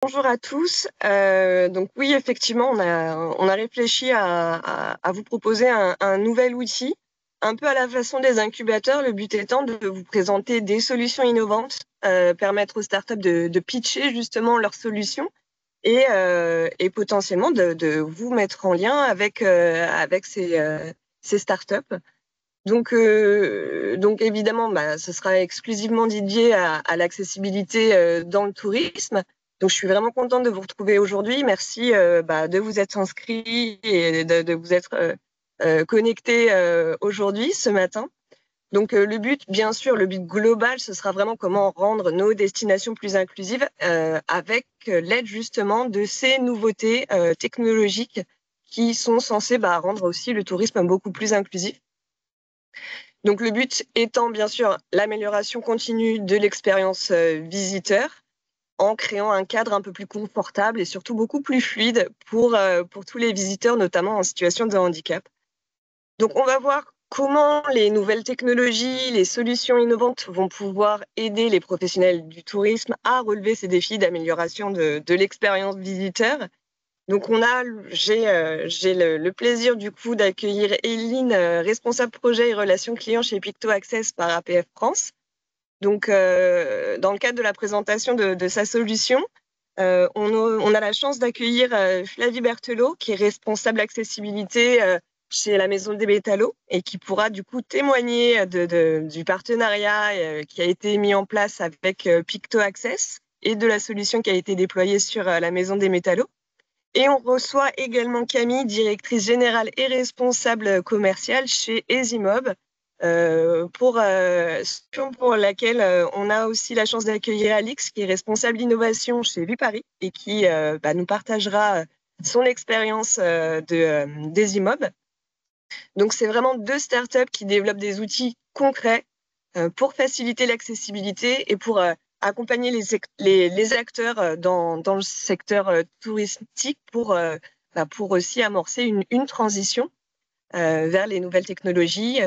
Bonjour à tous. Donc oui, effectivement, on a réfléchi à vous proposer un nouvel outil, un peu à la façon des incubateurs. Le but étant de vous présenter des solutions innovantes, permettre aux startups de pitcher justement leurs solutions et potentiellement de vous mettre en lien avec ces startups. Donc évidemment, ce sera exclusivement dédié à l'accessibilité dans le tourisme. Donc je suis vraiment contente de vous retrouver aujourd'hui. Merci de vous être inscrit et de vous être connecté aujourd'hui, ce matin. Donc le but, bien sûr, le but global, ce sera vraiment comment rendre nos destinations plus inclusives avec l'aide justement de ces nouveautés technologiques qui sont censées rendre aussi le tourisme beaucoup plus inclusif. Donc le but étant bien sûr l'amélioration continue de l'expérience visiteur en créant un cadre un peu plus confortable et surtout beaucoup plus fluide pour tous les visiteurs, notamment en situation de handicap. Donc on va voir comment les nouvelles technologies, les solutions innovantes vont pouvoir aider les professionnels du tourisme à relever ces défis d'amélioration de l'expérience visiteur. Donc j'ai le plaisir du coup d'accueillir Eline, responsable projet et relations clients chez Picto Access par APF France. Donc dans le cadre de la présentation de sa solution, on a la chance d'accueillir Flavie Berthelot, qui est responsable accessibilité chez la Maison des Métallos et qui pourra du coup témoigner du partenariat qui a été mis en place avec Picto Access et de la solution qui a été déployée sur la Maison des Métallos. Et on reçoit également Camille, directrice générale et responsable commerciale chez Ezimob, pour laquelle on a aussi la chance d'accueillir Alix, qui est responsable innovation chez Viparis et qui nous partagera son expérience d'Ezimob. Donc, c'est vraiment deux startups qui développent des outils concrets pour faciliter l'accessibilité et pour accompagner les acteurs dans le secteur touristique pour aussi amorcer une transition vers les nouvelles technologies.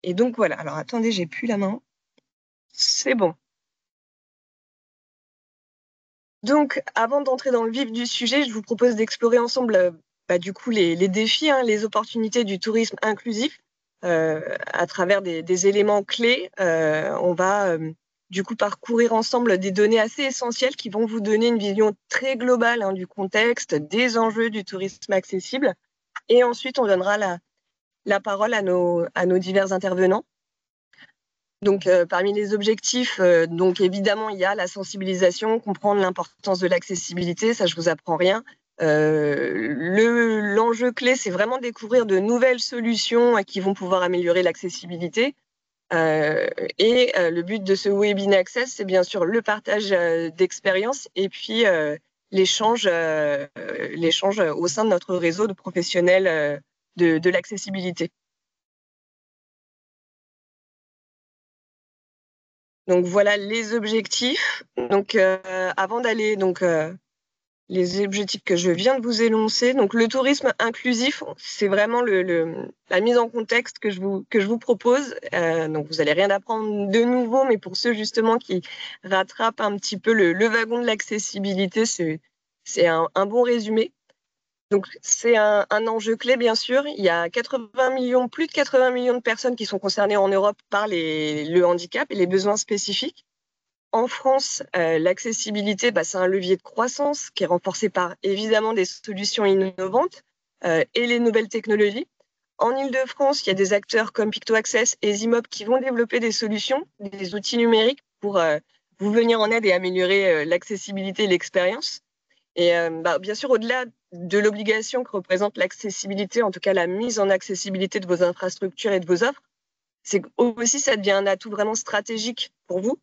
Et donc voilà. Alors attendez, j'ai plus la main. C'est bon. Donc avant d'entrer dans le vif du sujet, je vous propose d'explorer ensemble du coup les défis, les opportunités du tourisme inclusif à travers des éléments clés. On va du coup parcourir ensemble des données assez essentielles qui vont vous donner une vision très globale du contexte, des enjeux du tourisme accessible. Et ensuite, on donnera la parole à nos divers intervenants. Donc, parmi les objectifs, donc évidemment, il y a la sensibilisation, comprendre l'importance de l'accessibilité, ça je vous apprends rien. L'enjeu clé, c'est vraiment découvrir de nouvelles solutions qui vont pouvoir améliorer l'accessibilité. Le but de ce Webinar Access, c'est bien sûr le partage d'expériences et puis l'échange au sein de notre réseau de professionnels de l'accessibilité. Donc voilà les objectifs. Donc avant d'aller les objectifs que je viens de vous énoncer. Donc le tourisme inclusif, c'est vraiment la mise en contexte que je vous propose. Donc vous allez rien apprendre de nouveau, mais pour ceux justement qui rattrapent un petit peu le wagon de l'accessibilité, c'est un bon résumé. Donc c'est un enjeu clé bien sûr. Il y a plus de 80 millions de personnes qui sont concernées en Europe par le handicap et les besoins spécifiques. En France, l'accessibilité, c'est un levier de croissance qui est renforcé par évidemment des solutions innovantes et les nouvelles technologies. En Ile-de-France, il y a des acteurs comme Picto Access et Ezimob qui vont développer des solutions, des outils numériques pour vous venir en aide et améliorer l'accessibilité et l'expérience. Et bien sûr, au-delà de l'obligation que représente l'accessibilité, en tout cas la mise en accessibilité de vos infrastructures et de vos offres, c'est aussi ça devient un atout vraiment stratégique pour vous,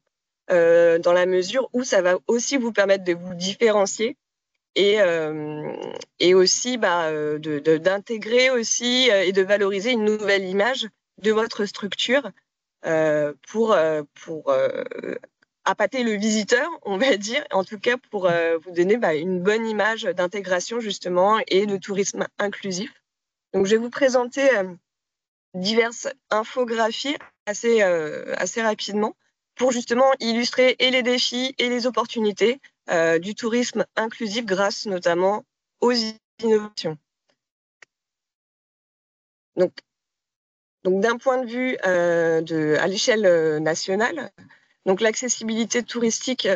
dans la mesure où ça va aussi vous permettre de vous différencier et aussi d'intégrer aussi et de valoriser une nouvelle image de votre structure pour appâter le visiteur, on va dire, en tout cas pour vous donner une bonne image d'intégration justement et de tourisme inclusif. Donc je vais vous présenter diverses infographies assez rapidement pour justement illustrer et les défis et les opportunités du tourisme inclusif grâce notamment aux innovations. Donc d'un point de vue à l'échelle nationale, donc l'accessibilité touristique,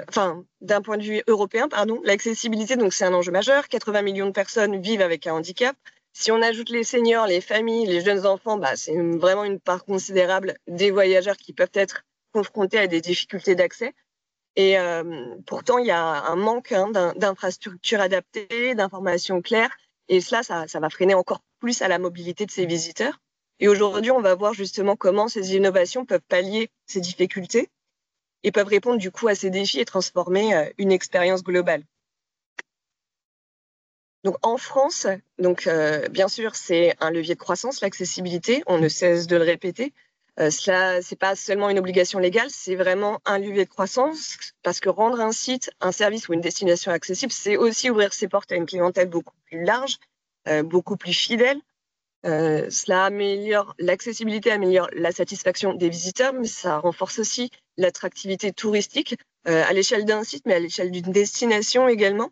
d'un point de vue européen, pardon, l'accessibilité, donc c'est un enjeu majeur. 80 millions de personnes vivent avec un handicap. Si on ajoute les seniors, les familles, les jeunes enfants, c'est vraiment une part considérable des voyageurs qui peuvent être confrontés à des difficultés d'accès. Et pourtant, il y a un manque d'infrastructures adaptées, d'informations claires. Et cela, ça va freiner encore plus à la mobilité de ces visiteurs. Et aujourd'hui, on va voir justement comment ces innovations peuvent pallier ces difficultés et peuvent répondre du coup à ces défis et transformer une expérience globale. Donc en France, bien sûr, c'est un levier de croissance, l'accessibilité, on ne cesse de le répéter. Cela, c'est pas seulement une obligation légale, c'est vraiment un levier de croissance parce que rendre un site, un service ou une destination accessible, c'est aussi ouvrir ses portes à une clientèle beaucoup plus large, beaucoup plus fidèle. Cela améliore l'accessibilité, améliore la satisfaction des visiteurs, mais ça renforce aussi l'attractivité touristique à l'échelle d'un site, mais à l'échelle d'une destination également.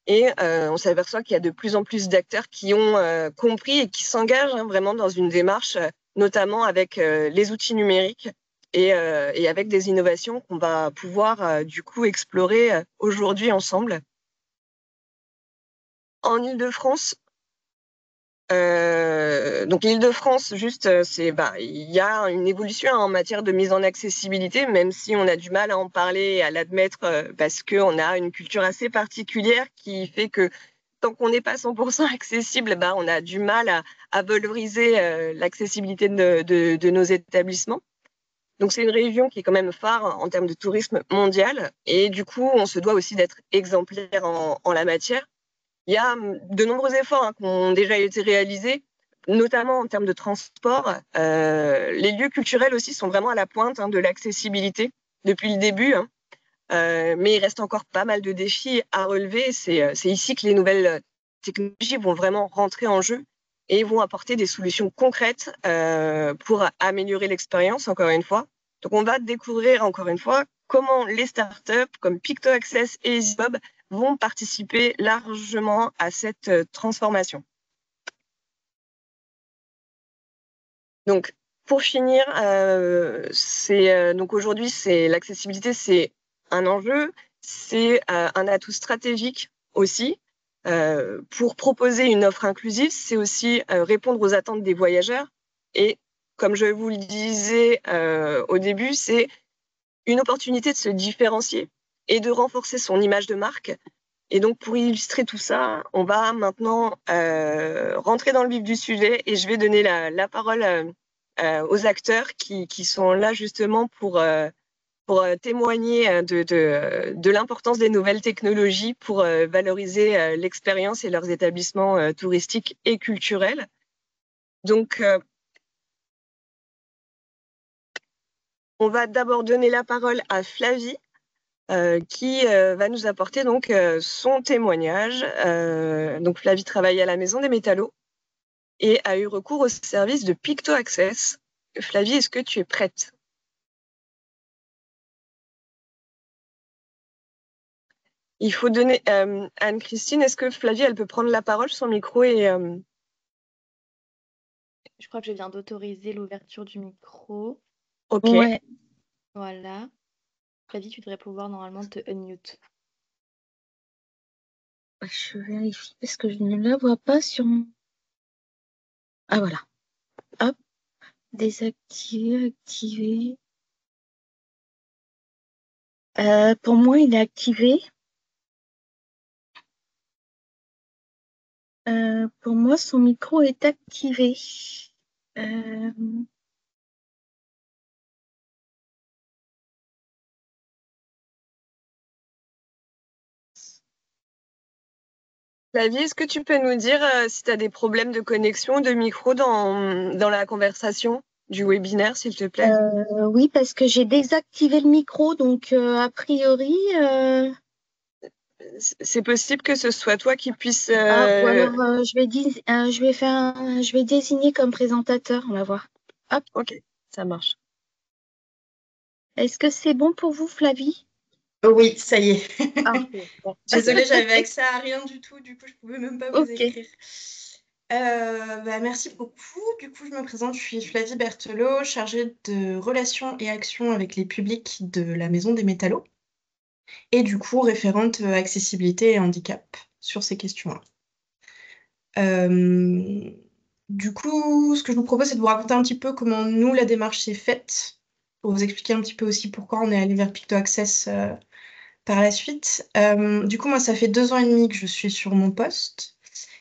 Et on s'aperçoit qu'il y a de plus en plus d'acteurs qui ont compris et qui s'engagent vraiment dans une démarche, notamment avec les outils numériques et avec des innovations qu'on va pouvoir du coup explorer aujourd'hui ensemble. En Île-de-France, donc l'Île-de-France, juste, il y a une évolution en matière de mise en accessibilité, même si on a du mal à en parler et à l'admettre parce qu'on a une culture assez particulière qui fait que tant qu'on n'est pas 100% accessible, on a du mal à valoriser l'accessibilité de nos établissements. Donc c'est une région qui est quand même phare en termes de tourisme mondial et du coup, on se doit aussi d'être exemplaire en la matière. Il y a de nombreux efforts qui ont déjà été réalisés, notamment en termes de transport. Les lieux culturels aussi sont vraiment à la pointe de l'accessibilité depuis le début. Mais il reste encore pas mal de défis à relever. C'est ici que les nouvelles technologies vont vraiment rentrer en jeu et vont apporter des solutions concrètes pour améliorer l'expérience, encore une fois. Donc, on va découvrir, encore une fois, comment les startups comme PictoAccess et EasyBob vont participer largement à cette transformation. Donc, pour finir, donc aujourd'hui, l'accessibilité, c'est un enjeu, c'est un atout stratégique aussi. Pour proposer une offre inclusive, c'est aussi répondre aux attentes des voyageurs. Et comme je vous le disais au début, c'est une opportunité de se différencier et de renforcer son image de marque. Et donc, pour illustrer tout ça, on va maintenant rentrer dans le vif du sujet et je vais donner la parole aux acteurs qui sont là justement pour témoigner de l'importance des nouvelles technologies pour valoriser l'expérience et leurs établissements touristiques et culturels. Donc, on va d'abord donner la parole à Flavie, qui va nous apporter donc son témoignage. Donc Flavie travaille à la Maison des Métallos et a eu recours au service de PictoAccess. Flavie, est-ce que tu es prête? Il faut donner Anne-Christine, est-ce que Flavie, elle peut prendre la parole, son micro et Je crois que je viens d'autoriser l'ouverture du micro. OK. Ouais. Voilà. Flavie, tu devrais pouvoir normalement te unmute. Je vérifie parce que je ne la vois pas sur mon... Ah voilà. Hop. Désactiver, activer. Pour moi, il est activé. Pour moi, son micro est activé. Flavie, est-ce que tu peux nous dire si tu as des problèmes de connexion, de micro dans la conversation du webinaire, s'il te plaît? Oui, parce que j'ai désactivé le micro, donc a priori... C'est possible que ce soit toi qui puisse... ou alors je vais désigner comme présentateur, on va voir. Hop. OK, ça marche. Est-ce que c'est bon pour vous, Flavie? Oui, ça y est. Ah, ok. Bon. Désolée, j'avais accès à rien du tout, du coup, je pouvais même pas vous Ok. écrire. Merci beaucoup. Du coup, je me présente, je suis Flavie Berthelot, chargée de relations et actions avec les publics de la Maison des Métallos, et du coup, référente accessibilité et handicap sur ces questions-là. Euh, du coup, ce que je vous propose, c'est de vous raconter un petit peu comment nous, la démarche s'est faite, pour vous expliquer un petit peu aussi pourquoi on est allé vers Picto Access par la suite. Du coup, moi, ça fait 2 ans et demi que je suis sur mon poste.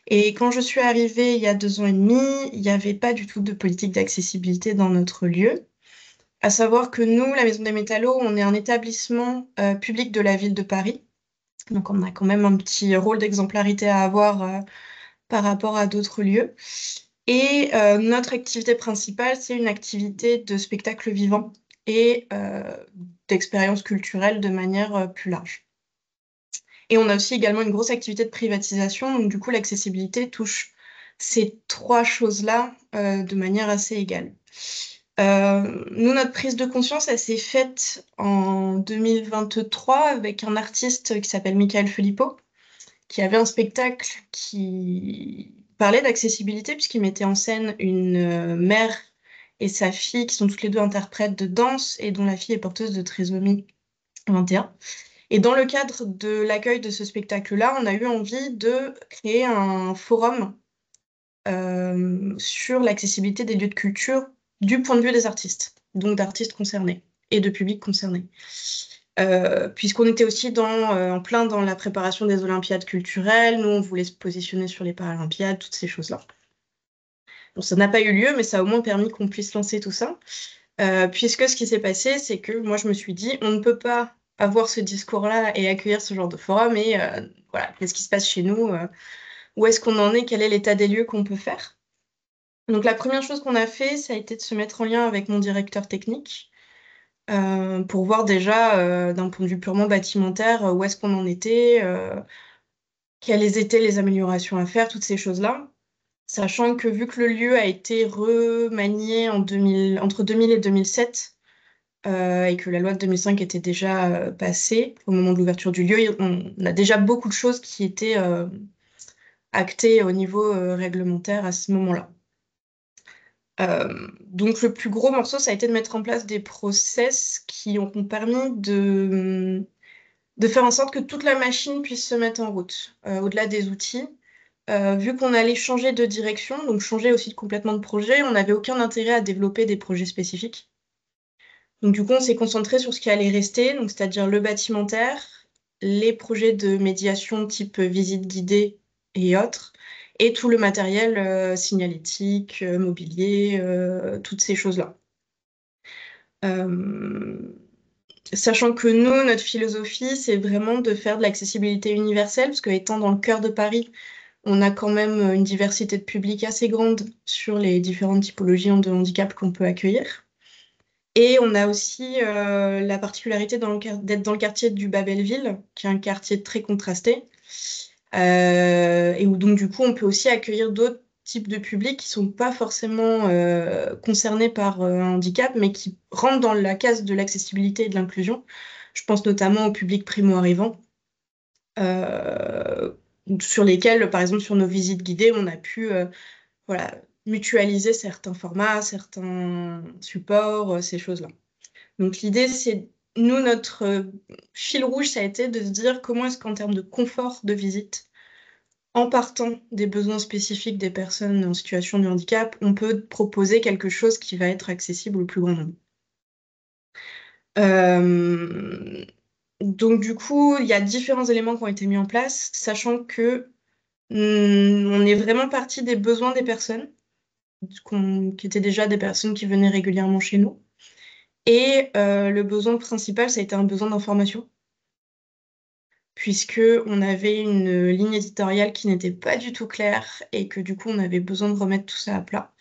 Et quand je suis arrivée il y a 2 ans et demi, il n'y avait pas du tout de politique d'accessibilité dans notre lieu. À savoir que nous, la Maison des Métallos, on est un établissement public de la ville de Paris. Donc on a quand même un petit rôle d'exemplarité à avoir par rapport à d'autres lieux. Et notre activité principale, c'est une activité de spectacle vivant et d'expérience culturelle de manière plus large. Et on a aussi également une grosse activité de privatisation, donc du coup l'accessibilité touche ces trois choses-là de manière assez égale. Nous, notre prise de conscience, elle s'est faite en 2023 avec un artiste qui s'appelle Michael Filippo, qui avait un spectacle qui parlait d'accessibilité puisqu'il mettait en scène une mère et sa fille qui sont toutes les deux interprètes de danse et dont la fille est porteuse de trisomie 21. Et dans le cadre de l'accueil de ce spectacle-là, on a eu envie de créer un forum sur l'accessibilité des lieux de culture du point de vue des artistes, donc d'artistes concernés et de publics concernés. Puisqu'on était aussi en plein dans la préparation des Olympiades culturelles, nous on voulait se positionner sur les Paralympiades, toutes ces choses-là. Bon, ça n'a pas eu lieu, mais ça a au moins permis qu'on puisse lancer tout ça. Puisque ce qui s'est passé, c'est que moi je me suis dit, on ne peut pas avoir ce discours-là et accueillir ce genre de forum, et voilà, qu'est-ce qui se passe chez nous, où est-ce qu'on en est, quel est l'état des lieux qu'on peut faire. Donc la première chose qu'on a fait, ça a été de se mettre en lien avec mon directeur technique pour voir déjà d'un point de vue purement bâtimentaire où est-ce qu'on en était, quelles étaient les améliorations à faire, toutes ces choses-là. Sachant que vu que le lieu a été remanié entre 2000 et 2007, et que la loi de 2005 était déjà passée au moment de l'ouverture du lieu, on a déjà beaucoup de choses qui étaient actées au niveau réglementaire à ce moment-là. Donc le plus gros morceau, ça a été de mettre en place des process qui ont permis de faire en sorte que toute la machine puisse se mettre en route, au-delà des outils. Vu qu'on allait changer de direction, donc changer aussi complètement de projet, on n'avait aucun intérêt à développer des projets spécifiques. Donc du coup, on s'est concentré sur ce qui allait rester, donc c'est-à-dire le bâtimentaire, les projets de médiation type visite guidée et autres, et tout le matériel signalétique, mobilier, toutes ces choses-là. Sachant que nous, notre philosophie, c'est vraiment de faire de l'accessibilité universelle, parce que étant dans le cœur de Paris, on a quand même une diversité de publics assez grande sur les différentes typologies de handicap qu'on peut accueillir. Et on a aussi la particularité d'être dans le quartier du Babelville, qui est un quartier très contrasté, et où donc du coup on peut aussi accueillir d'autres types de publics qui sont pas forcément concernés par un handicap, mais qui rentrent dans la case de l'accessibilité et de l'inclusion. Je pense notamment au public primo-arrivant, sur lesquels, par exemple, sur nos visites guidées, on a pu voilà, mutualiser certains formats, certains supports, ces choses-là. Donc l'idée, c'est, nous, notre fil rouge, ça a été de se dire comment est-ce qu'en termes de confort de visite, en partant des besoins spécifiques des personnes en situation de handicap, on peut proposer quelque chose qui va être accessible au plus grand nombre. Donc du coup, il y a différents éléments qui ont été mis en place, sachant que on est vraiment parti des besoins des personnes, qui étaient déjà des personnes qui venaient régulièrement chez nous. Et le besoin principal, ça a été un besoin d'information, puisque on avait une ligne éditoriale qui n'était pas du tout claire et que du coup, on avait besoin de remettre tout ça à plat.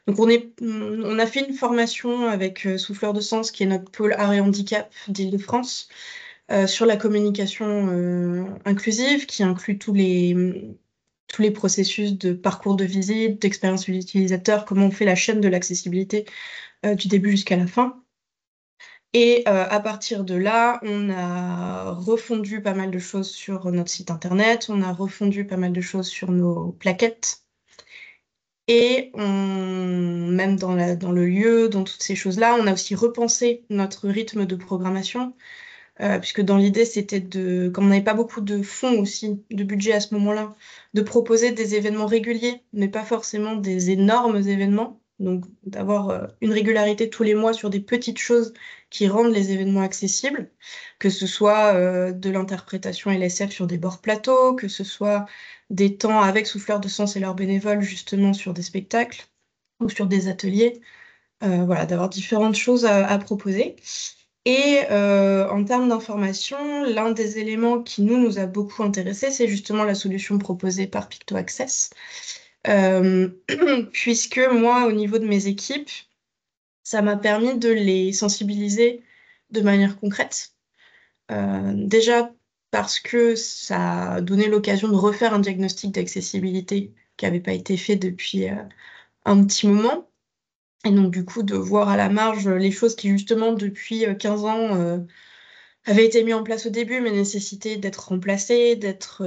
Donc on a fait une formation avec Souffleur de Sens, qui est notre pôle art et handicap d'Île-de-France, sur la communication inclusive, qui inclut tous les processus de parcours de visite, d'expérience utilisateur, comment on fait la chaîne de l'accessibilité du début jusqu'à la fin. Et à partir de là, on a refondu pas mal de choses sur notre site internet, on a refondu pas mal de choses sur nos plaquettes. Et même dans le lieu, dans toutes ces choses-là, on a aussi repensé notre rythme de programmation, puisque dans l'idée, c'était comme on n'avait pas beaucoup de fonds aussi, de budget à ce moment-là, de proposer des événements réguliers, mais pas forcément des énormes événements. Donc d'avoir une régularité tous les mois sur des petites choses qui rendent les événements accessibles, que ce soit de l'interprétation LSF sur des bords plateaux, que ce soit des temps avec Souffleurs de Sens et leurs bénévoles justement sur des spectacles ou sur des ateliers. Voilà, d'avoir différentes choses à proposer. Et en termes d'information, l'un des éléments qui nous a beaucoup intéressés, c'est justement la solution proposée par Picto Access. Puisque moi, au niveau de mes équipes, ça m'a permis de les sensibiliser de manière concrète. Déjà parce que ça a donné l'occasion de refaire un diagnostic d'accessibilité qui n'avait pas été fait depuis un petit moment. Et donc, du coup, de voir à la marge les choses qui, justement, depuis 15 ans, avaient été mises en place au début, mais nécessitaient d'être remplacées, d'être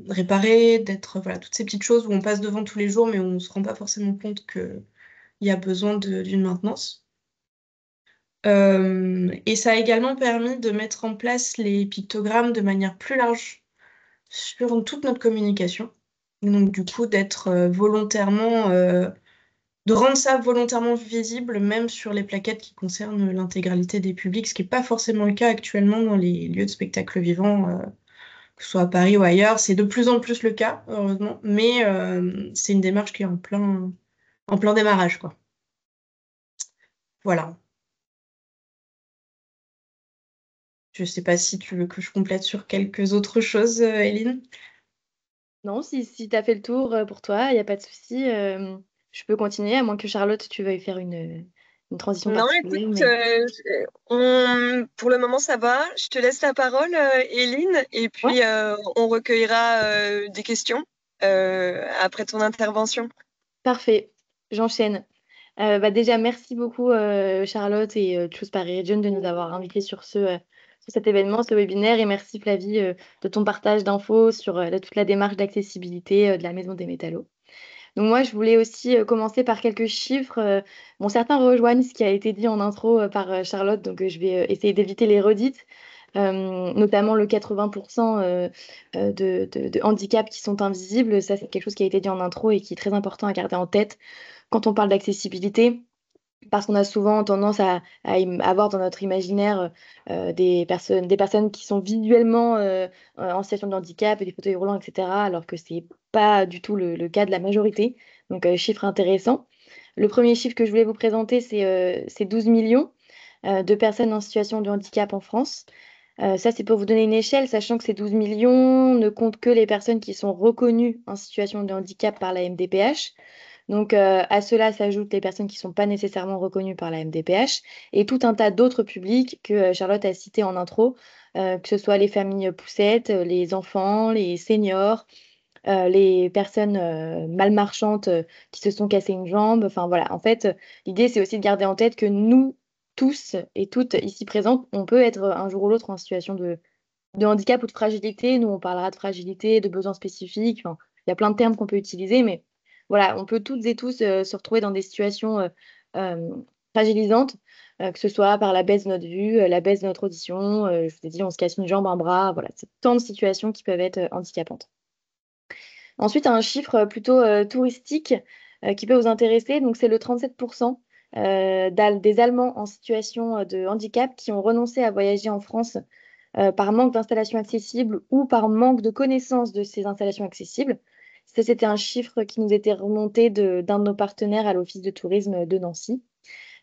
réparées, voilà, toutes ces petites choses où on passe devant tous les jours, mais on ne se rend pas forcément compte qu'il y a besoin d'une maintenance. Et ça a également permis de mettre en place les pictogrammes de manière plus large sur toute notre communication. Donc, du coup, de rendre ça volontairement visible, même sur les plaquettes qui concernent l'intégralité des publics, ce qui n'est pas forcément le cas actuellement dans les lieux de spectacle vivant, que ce soit à Paris ou ailleurs. C'est de plus en plus le cas, heureusement, mais c'est une démarche qui est en plein démarrage, quoi. Voilà. Je ne sais pas si tu veux que je complète sur quelques autres choses, Eline. Non, si tu as fait le tour pour toi, il n'y a pas de souci. Je peux continuer, à moins que Charlotte, tu veuilles faire une transition Non, écoute, particulière. pour le moment, ça va. Je te laisse la parole, Éline, et puis on recueillera des questions après ton intervention. Parfait, j'enchaîne. Déjà, merci beaucoup Charlotte et Choose Paris Region de nous avoir invités sur cet événement, ce webinaire. Et merci Flavie de ton partage d'infos sur toute la démarche d'accessibilité de la Maison des Métallos. Donc moi, je voulais aussi commencer par quelques chiffres. Bon, certains rejoignent ce qui a été dit en intro par Charlotte, donc je vais essayer d'éviter les redites. Notamment le 80% de handicaps qui sont invisibles. Ça, c'est quelque chose qui a été dit en intro et qui est très important à garder en tête quand on parle d'accessibilité, parce qu'on a souvent tendance à avoir dans notre imaginaire des personnes qui sont visuellement en situation de handicap et des fauteuils roulants, etc., alors que ce n'est pas du tout le cas de la majorité. Donc, chiffre intéressant. Le premier chiffre que je voulais vous présenter, c'est 12 millions de personnes en situation de handicap en France. Ça, c'est pour vous donner une échelle, sachant que ces 12 millions ne comptent que les personnes qui sont reconnues en situation de handicap par la MDPH. Donc, à cela s'ajoutent les personnes qui ne sont pas nécessairement reconnues par la MDPH et tout un tas d'autres publics que Charlotte a cités en intro, que ce soit les familles poussettes, les enfants, les seniors, les personnes malmarchantes qui se sont cassées une jambe. Enfin voilà, en fait, l'idée, c'est aussi de garder en tête que nous, tous et toutes ici présentes, on peut être un jour ou l'autre en situation de handicap ou de fragilité. Nous, on parlera de fragilité, de besoins spécifiques. Enfin, il y a plein de termes qu'on peut utiliser, mais voilà, on peut toutes et tous se retrouver dans des situations euh, fragilisantes, que ce soit par la baisse de notre vue, la baisse de notre audition. Je vous ai dit, on se casse une jambe, un bras. Voilà, c'est tant de situations qui peuvent être handicapantes. Ensuite, un chiffre plutôt touristique qui peut vous intéresser. Donc, c'est le 37% des Allemands en situation de handicap qui ont renoncé à voyager en France par manque d'installations accessibles ou par manque de connaissance de ces installations accessibles. Ça, c'était un chiffre qui nous était remonté d'un de nos partenaires à l'Office de tourisme de Nancy.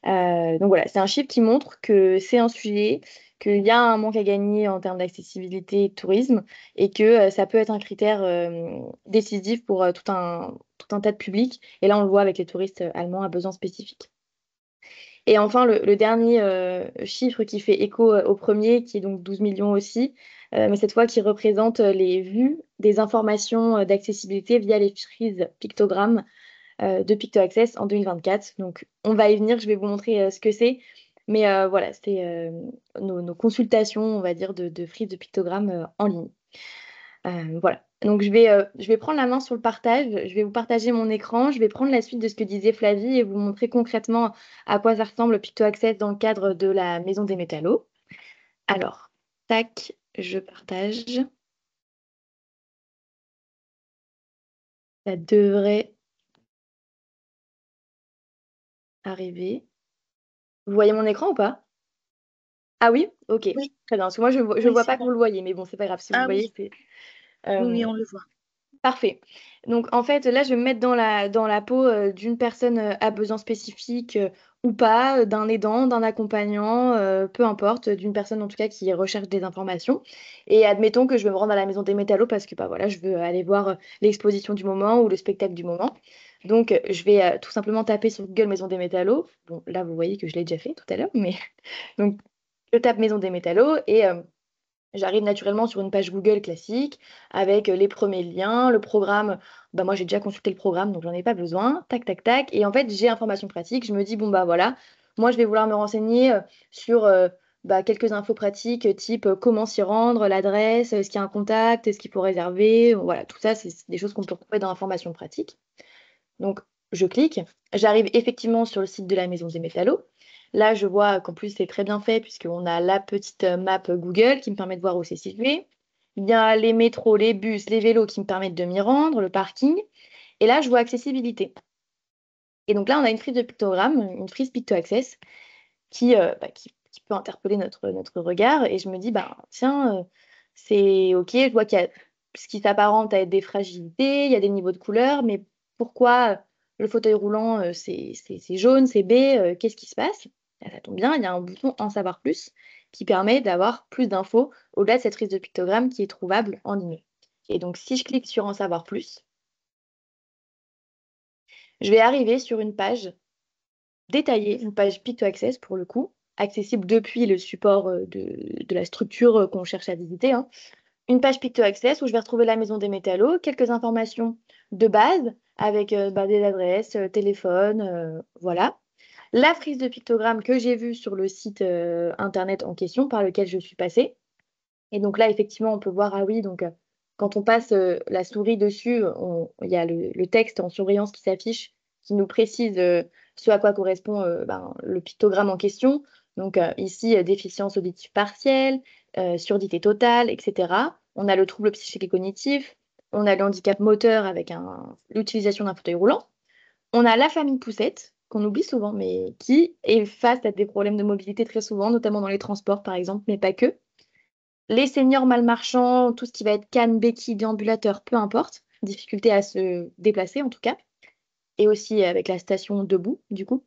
Donc voilà, c'est un chiffre qui montre que c'est un sujet, qu'il y a un manque à gagner en termes d'accessibilité et de tourisme, et que ça peut être un critère décisif pour tout un tas de publics. Et là, on le voit avec les touristes allemands à besoins spécifiques. Et enfin, le dernier chiffre qui fait écho au premier, qui est donc 12 millions aussi, mais cette fois qui représente les vues des informations d'accessibilité via les frises pictogrammes de Picto Access en 2024. Donc, on va y venir, je vais vous montrer ce que c'est. Mais voilà, c'était nos consultations, on va dire, de frises de pictogrammes en ligne. Voilà. Donc, je vais prendre la main sur le partage. Je vais vous partager mon écran. Je vais prendre la suite de ce que disait Flavie et vous montrer concrètement à quoi ça ressemble PictoAccess dans le cadre de la Maison des Métallos. Alors, tac, je partage. Ça devrait arriver. Vous voyez mon écran ou pas? Ah oui? Ok, Oui, très bien. Parce que moi, je oui, vois c'est pas que bon. vous le voyez, mais bon, c'est pas grave. Si vous le Ah voyez, oui, c'est. oui, Euh, oui, on le voit. Parfait. Donc, en fait, là, je vais me mettre dans la peau d'une personne à besoin spécifique ou pas, d'un aidant, d'un accompagnant, peu importe, d'une personne en tout cas qui recherche des informations. Et admettons que je veux me rendre à la Maison des Métallos parce que bah, voilà, je veux aller voir l'exposition du moment ou le spectacle du moment. Donc, je vais tout simplement taper sur Google Maison des Métallos. Bon, là, vous voyez que je l'ai déjà fait tout à l'heure, mais donc, je tape Maison des Métallos et j'arrive naturellement sur une page Google classique avec les premiers liens, le programme. Bah, moi, j'ai déjà consulté le programme, donc j'en ai pas besoin. Tac, tac, tac. Et en fait, j'ai information pratique. Je me dis, bon, bah voilà, moi, je vais vouloir me renseigner sur bah, quelques infos pratiques, type comment s'y rendre, l'adresse, est-ce qu'il y a un contact, est-ce qu'il faut réserver. Voilà, tout ça, c'est des choses qu'on peut retrouver dans l'information pratique. Donc, je clique. J'arrive effectivement sur le site de la Maison des Métallos. Là, je vois qu'en plus, c'est très bien fait puisqu'on a la petite map Google qui me permet de voir où c'est situé. Il y a les métros, les bus, les vélos qui me permettent de m'y rendre, le parking. Et là, je vois accessibilité. Et donc là, on a une frise de pictogramme, une frise PictoAccess qui peut interpeller notre regard. Et je me dis, bah, tiens, c'est OK, je vois qu'il y a ce qui s'apparente à être des fragilités, il y a des niveaux de couleurs, mais pourquoi le fauteuil roulant, c'est jaune, c'est baie, qu'est-ce qui se passe? Là, ça tombe bien, il y a un bouton En savoir plus qui permet d'avoir plus d'infos au-delà de cette frise de pictogramme qui est trouvable en ligne. Et donc, si je clique sur En savoir plus, je vais arriver sur une page détaillée, une page PictoAccess pour le coup, accessible depuis le support de la structure qu'on cherche à visiter, hein. Une page PictoAccess où je vais retrouver la Maison des Métallos, quelques informations de base avec bah, des adresses, téléphone, voilà. La frise de pictogramme que j'ai vue sur le site internet en question par lequel je suis passée. Et donc là, effectivement, on peut voir, ah oui, donc quand on passe la souris dessus, il y a le texte en surbrillance qui s'affiche, qui nous précise ce à quoi correspond ben, le pictogramme en question. Donc ici, déficience auditive partielle, surdité totale, etc. On a le trouble psychique et cognitif, on a le handicap moteur avec l'utilisation d'un fauteuil roulant. On a la famille poussette, qu'on oublie souvent, mais qui est face à des problèmes de mobilité très souvent, notamment dans les transports, par exemple, mais pas que. Les seniors mal marchands, tout ce qui va être canne, béquille, déambulateur, peu importe. Difficulté à se déplacer en tout cas. Et aussi avec la station debout, du coup.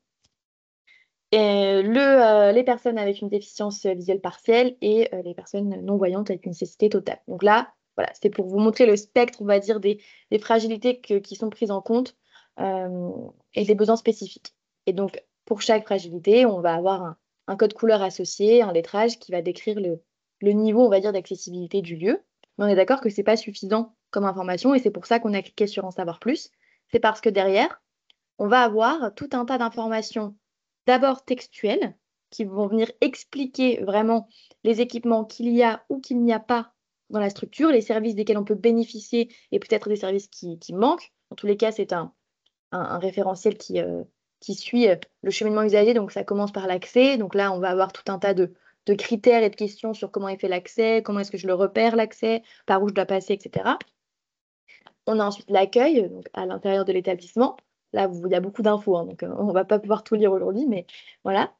Et les personnes avec une déficience visuelle partielle et les personnes non-voyantes avec une cécité totale. Donc là, voilà, c'est pour vous montrer le spectre, on va dire, des fragilités qui sont prises en compte euh, et des besoins spécifiques. Et donc, pour chaque fragilité, on va avoir un code couleur associé, un lettrage qui va décrire le niveau, on va dire, d'accessibilité du lieu. Mais on est d'accord que ce n'est pas suffisant comme information et c'est pour ça qu'on a cliqué sur En savoir plus. C'est parce que derrière, on va avoir tout un tas d'informations, d'abord textuelles, qui vont venir expliquer vraiment les équipements qu'il y a ou qu'il n'y a pas dans la structure, les services desquels on peut bénéficier et peut-être des services qui manquent. En tous les cas, c'est un référentiel qui suit le cheminement usagé. Donc, ça commence par l'accès. Donc là, on va avoir tout un tas de critères et de questions sur comment est fait l'accès, comment est-ce que je le repère, l'accès, par où je dois passer, etc. On a ensuite l'accueil, donc à l'intérieur de l'établissement. Là, il y a beaucoup d'infos, hein, donc on ne va pas pouvoir tout lire aujourd'hui, mais voilà.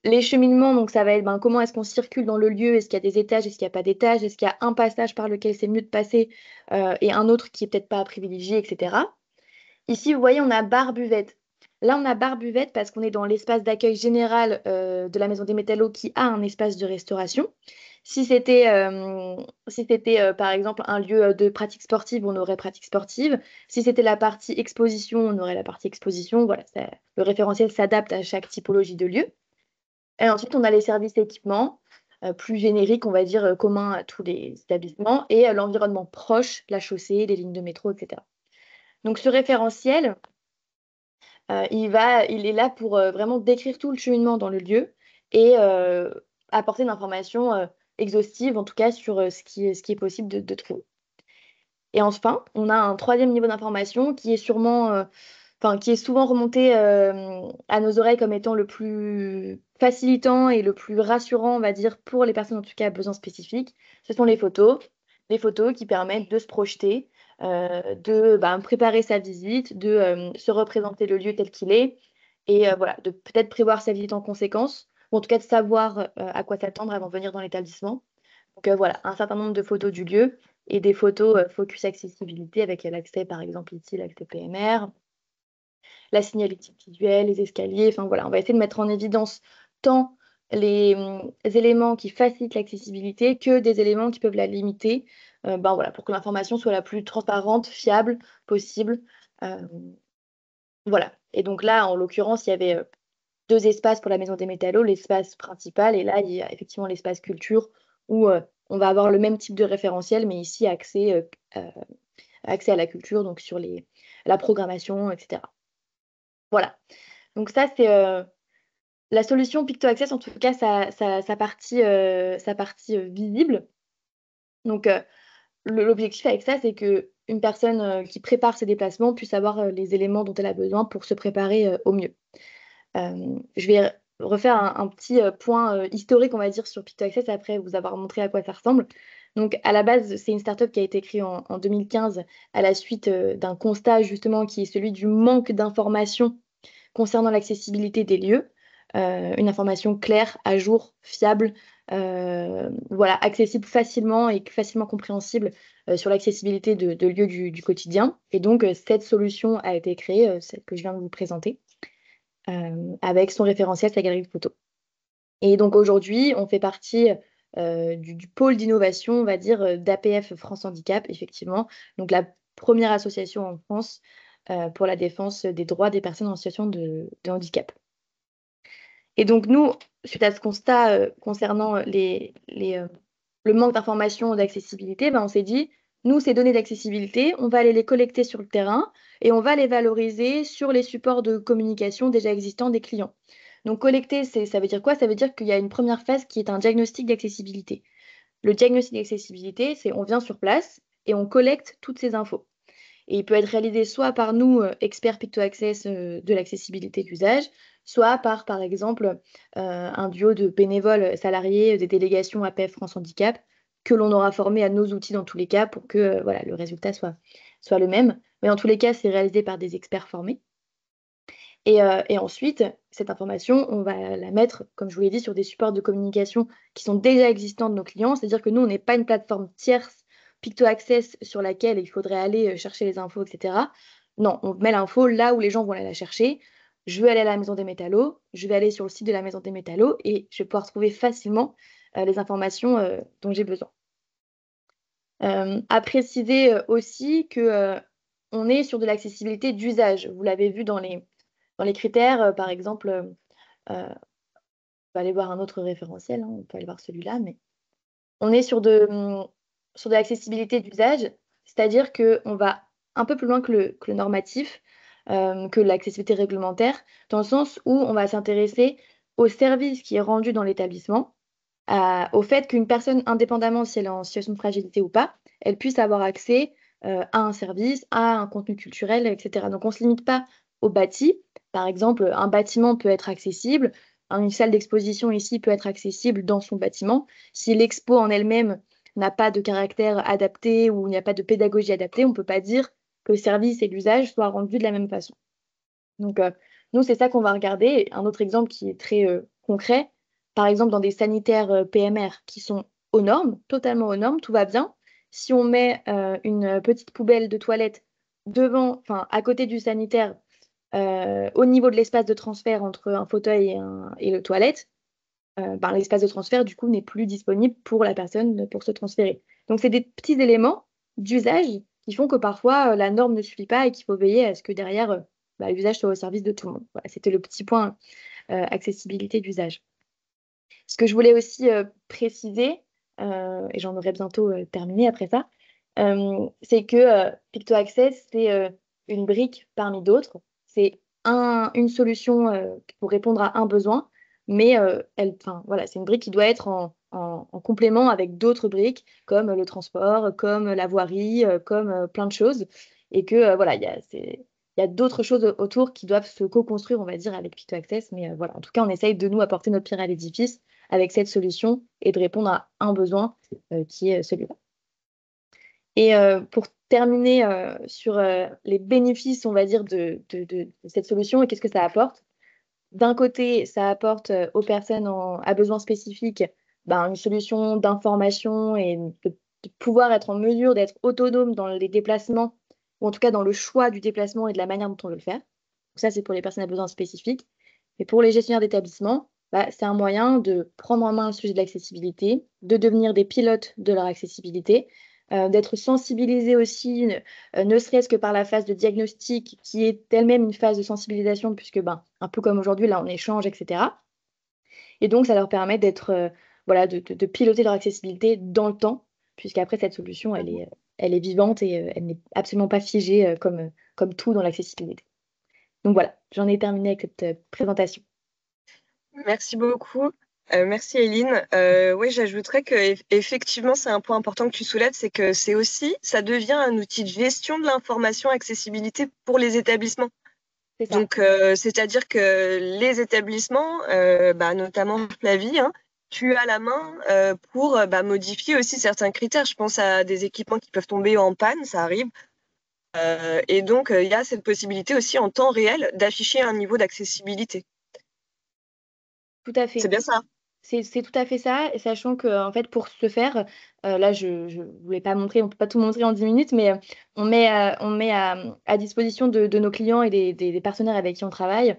Les cheminements, donc ça va être ben, comment est-ce qu'on circule dans le lieu, est-ce qu'il y a des étages, est-ce qu'il n'y a pas d'étages, est-ce qu'il y a un passage par lequel c'est mieux de passer et un autre qui est peut-être pas à privilégier, etc. Ici, vous voyez, on a bar buvette. Là, on a bar buvette parce qu'on est dans l'espace d'accueil général de la Maison des Métallos qui a un espace de restauration. Si c'était par exemple un lieu de pratique sportive, on aurait pratique sportive. Si c'était la partie exposition, on aurait la partie exposition. Voilà, le référentiel s'adapte à chaque typologie de lieu. Et ensuite, on a les services équipements, plus génériques, on va dire, communs à tous les établissements, et l'environnement proche, la chaussée, les lignes de métro, etc. Donc ce référentiel, il est là pour vraiment décrire tout le cheminement dans le lieu et apporter une information exhaustive, en tout cas sur ce qui est possible de trouver. Et enfin, on a un troisième niveau d'information qui est sûrement, qui est souvent remonté à nos oreilles comme étant le plus facilitant et le plus rassurant, on va dire, pour les personnes en tout cas à besoins spécifiques. Ce sont les photos. Les photos qui permettent de se projeter, de préparer sa visite, de se représenter le lieu tel qu'il est, et voilà, de peut-être prévoir sa visite en conséquence, ou en tout cas de savoir à quoi s'attendre avant de venir dans l'établissement. Donc voilà, un certain nombre de photos du lieu et des photos focus accessibilité avec l'accès, par exemple ici, l'accès PMR, la signalétique visuelle, les escaliers. Enfin voilà, on va essayer de mettre en évidence tant les éléments qui facilitent l'accessibilité que des éléments qui peuvent la limiter, voilà, pour que l'information soit la plus transparente, fiable possible. Euh, voilà. Et donc là, en l'occurrence, il y avait deux espaces pour la Maison des Métallos, l'espace principal et là, il y a effectivement l'espace culture où on va avoir le même type de référentiel, mais ici accès à la culture, donc sur la programmation, etc. Voilà. Donc ça, c'est la solution Picto-Access, en tout cas, sa partie visible. Donc l'objectif avec ça, c'est que une personne qui prépare ses déplacements puisse avoir les éléments dont elle a besoin pour se préparer au mieux. Je vais refaire un petit point historique, on va dire, sur Picto-Access après vous avoir montré à quoi ça ressemble. Donc, à la base, c'est une startup qui a été créée en 2015 à la suite d'un constat justement qui est celui du manque d'informations concernant l'accessibilité des lieux. Une information claire, à jour, fiable, voilà, accessible facilement et facilement compréhensible sur l'accessibilité de lieux du quotidien. Et donc, cette solution a été créée, celle que je viens de vous présenter, avec son référentiel, sa galerie de photos. Et donc aujourd'hui, on fait partie du pôle d'innovation, on va dire, d'APF France Handicap, effectivement. Donc la première association en France pour la défense des droits des personnes en situation de handicap. Et donc nous, suite à ce constat concernant le manque d'informations d'accessibilité, on s'est dit, nous, ces données d'accessibilité, on va aller les collecter sur le terrain et on va les valoriser sur les supports de communication déjà existants des clients. Donc collecter, ça veut dire quoi? Ça veut dire qu'il y a une première phase qui est un diagnostic d'accessibilité. Le diagnostic d'accessibilité, c'est on vient sur place et on collecte toutes ces infos. Et il peut être réalisé soit par nous, experts Picto-Access de l'accessibilité d'usage, soit par exemple, un duo de bénévoles salariés des délégations APF France Handicap, que l'on aura formé à nos outils dans tous les cas pour que voilà, le résultat soit le même. Mais dans tous les cas, c'est réalisé par des experts formés. Et ensuite, cette information, on va la mettre, comme je vous l'ai dit, sur des supports de communication qui sont déjà existants de nos clients. C'est-à-dire que nous, on n'est pas une plateforme tierce Picto-Access sur laquelle il faudrait aller chercher les infos, etc. Non, on met l'info là où les gens vont aller la chercher. Je veux aller à la Maison des Métallos, je vais aller sur le site de la Maison des Métallos et je vais pouvoir trouver facilement les informations dont j'ai besoin. À préciser aussi que on est sur de l'accessibilité d'usage. Vous l'avez vu dans les critères, par exemple, on va aller voir un autre référentiel, hein, on peut aller voir celui-là, mais on est sur de l'accessibilité d'usage, c'est-à-dire qu'on va un peu plus loin que le normatif, que l'accessibilité réglementaire, dans le sens où on va s'intéresser au service qui est rendu dans l'établissement, au fait qu'une personne, indépendamment si elle est en situation de fragilité ou pas, elle puisse avoir accès à un service, à un contenu culturel, etc. Donc on ne se limite pas au bâti. Par exemple, un bâtiment peut être accessible, une salle d'exposition ici peut être accessible dans son bâtiment. Si l'expo en elle-même n'a pas de caractère adapté ou il n'y a pas de pédagogie adaptée, on ne peut pas dire que le service et l'usage soient rendus de la même façon. Donc, nous, c'est ça qu'on va regarder. Un autre exemple qui est très concret, par exemple, dans des sanitaires PMR qui sont aux normes, totalement aux normes, tout va bien. Si on met une petite poubelle de toilette devant, enfin, à côté du sanitaire, au niveau de l'espace de transfert entre un fauteuil et le toilette, l'espace de transfert, du coup, n'est plus disponible pour la personne pour se transférer. Donc, c'est des petits éléments d'usage qui font que parfois, la norme ne suffit pas et qu'il faut veiller à ce que derrière, l'usage soit au service de tout le monde. Voilà, c'était le petit point accessibilité d'usage. Ce que je voulais aussi préciser, et j'en aurai bientôt terminé après ça, c'est que Picto-Access, c'est une brique parmi d'autres. C'est une solution pour répondre à un besoin. mais voilà, c'est une brique qui doit être en complément avec d'autres briques, comme le transport, comme la voirie, comme plein de choses. Et que voilà, il y a d'autres choses autour qui doivent se co-construire, on va dire, avec Picto Access. Mais voilà, en tout cas, on essaye de nous apporter notre pierre à l'édifice avec cette solution et de répondre à un besoin qui est celui-là. Et pour terminer sur les bénéfices, on va dire, de cette solution et qu'est-ce que ça apporte. D'un côté, ça apporte aux personnes à besoins spécifiques une solution d'information et de pouvoir être en mesure d'être autonome dans les déplacements, ou en tout cas dans le choix du déplacement et de la manière dont on veut le faire. Donc ça, c'est pour les personnes à besoins spécifiques. Et pour les gestionnaires d'établissement, c'est un moyen de prendre en main le sujet de l'accessibilité, de devenir des pilotes de leur accessibilité, d'être sensibilisés aussi, ne serait-ce que par la phase de diagnostic, qui est elle-même une phase de sensibilisation, puisque un peu comme aujourd'hui, là, on échange, etc. Et donc, ça leur permet de piloter leur accessibilité dans le temps, puisqu'après, cette solution, elle est vivante et elle n'est absolument pas figée comme tout dans l'accessibilité. Donc voilà, j'en ai terminé avec cette présentation. Merci beaucoup. Merci Eileen. Oui, j'ajouterais que effectivement, c'est un point important que tu soulèves, c'est que ça devient un outil de gestion de l'information accessibilité pour les établissements. C'est ça. Donc, c'est-à-dire que les établissements, notamment Flavie, tu as la main pour modifier aussi certains critères. Je pense à des équipements qui peuvent tomber en panne, ça arrive. Et donc, il y a cette possibilité aussi en temps réel d'afficher un niveau d'accessibilité. Tout à fait. C'est bien ça. C'est tout à fait ça, et sachant que en fait, pour ce faire, là, je ne voulais pas montrer, on ne peut pas tout montrer en 10 minutes, mais on met à disposition de nos clients et des partenaires avec qui on travaille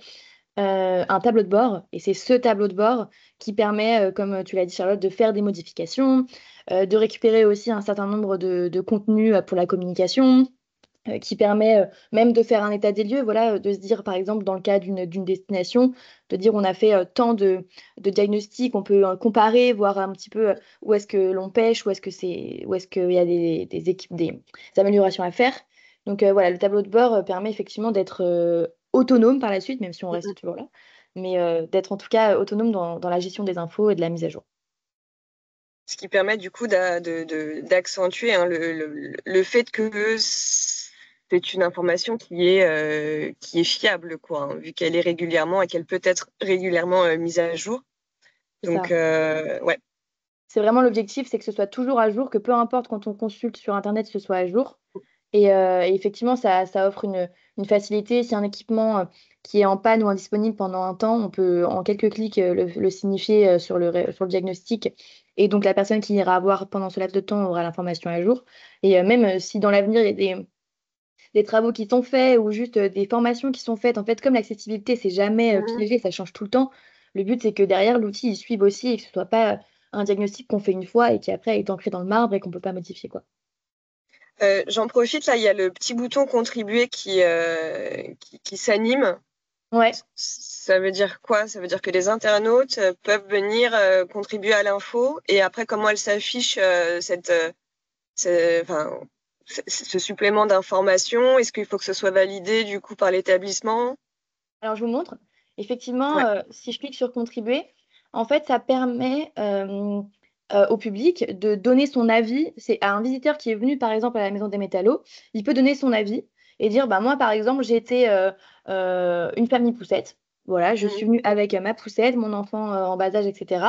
un tableau de bord. Et c'est ce tableau de bord qui permet, comme tu l'as dit, Charlotte, de faire des modifications, de récupérer aussi un certain nombre de contenus pour la communication, qui permet même de faire un état des lieux, voilà, de se dire, par exemple, dans le cas d'une destination, de dire on a fait tant de diagnostics, on peut comparer, voir un petit peu où est-ce que l'on pêche, où est-ce qu'il y a des améliorations à faire. Donc voilà, le tableau de bord permet effectivement d'être autonome par la suite, même si on reste toujours là, mais d'être en tout cas autonome dans la gestion des infos et de la mise à jour. Ce qui permet du coup d'accentuer le fait que c'est une information qui est fiable, quoi, vu qu'elle est régulièrement et qu'elle peut être régulièrement mise à jour. Donc, ouais. C'est vraiment l'objectif, c'est que ce soit toujours à jour, que peu importe quand on consulte sur Internet, ce soit à jour. Et effectivement, ça offre une facilité. Si un équipement qui est en panne ou indisponible pendant un temps, on peut en quelques clics le signifier sur le diagnostic. Et donc, la personne qui ira voir pendant ce laps de temps aura l'information à jour. Et même si dans l'avenir, il y a des travaux qui sont faits ou juste des formations qui sont faites, en fait, comme l'accessibilité, c'est jamais figé, ça change tout le temps. Le but, c'est que derrière, l'outil, il suive aussi et que ce soit pas un diagnostic qu'on fait une fois et qui après est ancré dans le marbre et qu'on peut pas modifier, quoi. J'en profite, là, il y a le petit bouton contribuer qui s'anime. Ouais. Ça veut dire quoi? Ça veut dire que les internautes peuvent venir contribuer à l'info. Et après, comment elle s'affiche, ce supplément d'information? Est-ce qu'il faut que ce soit validé du coup par l'établissement? Alors, je vous montre. Effectivement, Ouais. si je clique sur contribuer, en fait, ça permet au public de donner son avis. C'est à un visiteur qui est venu, par exemple, à la Maison des Métallos, il peut donner son avis et dire, moi, par exemple, j'ai été une famille poussette. Voilà, je suis venue avec ma poussette, mon enfant en bas âge, etc.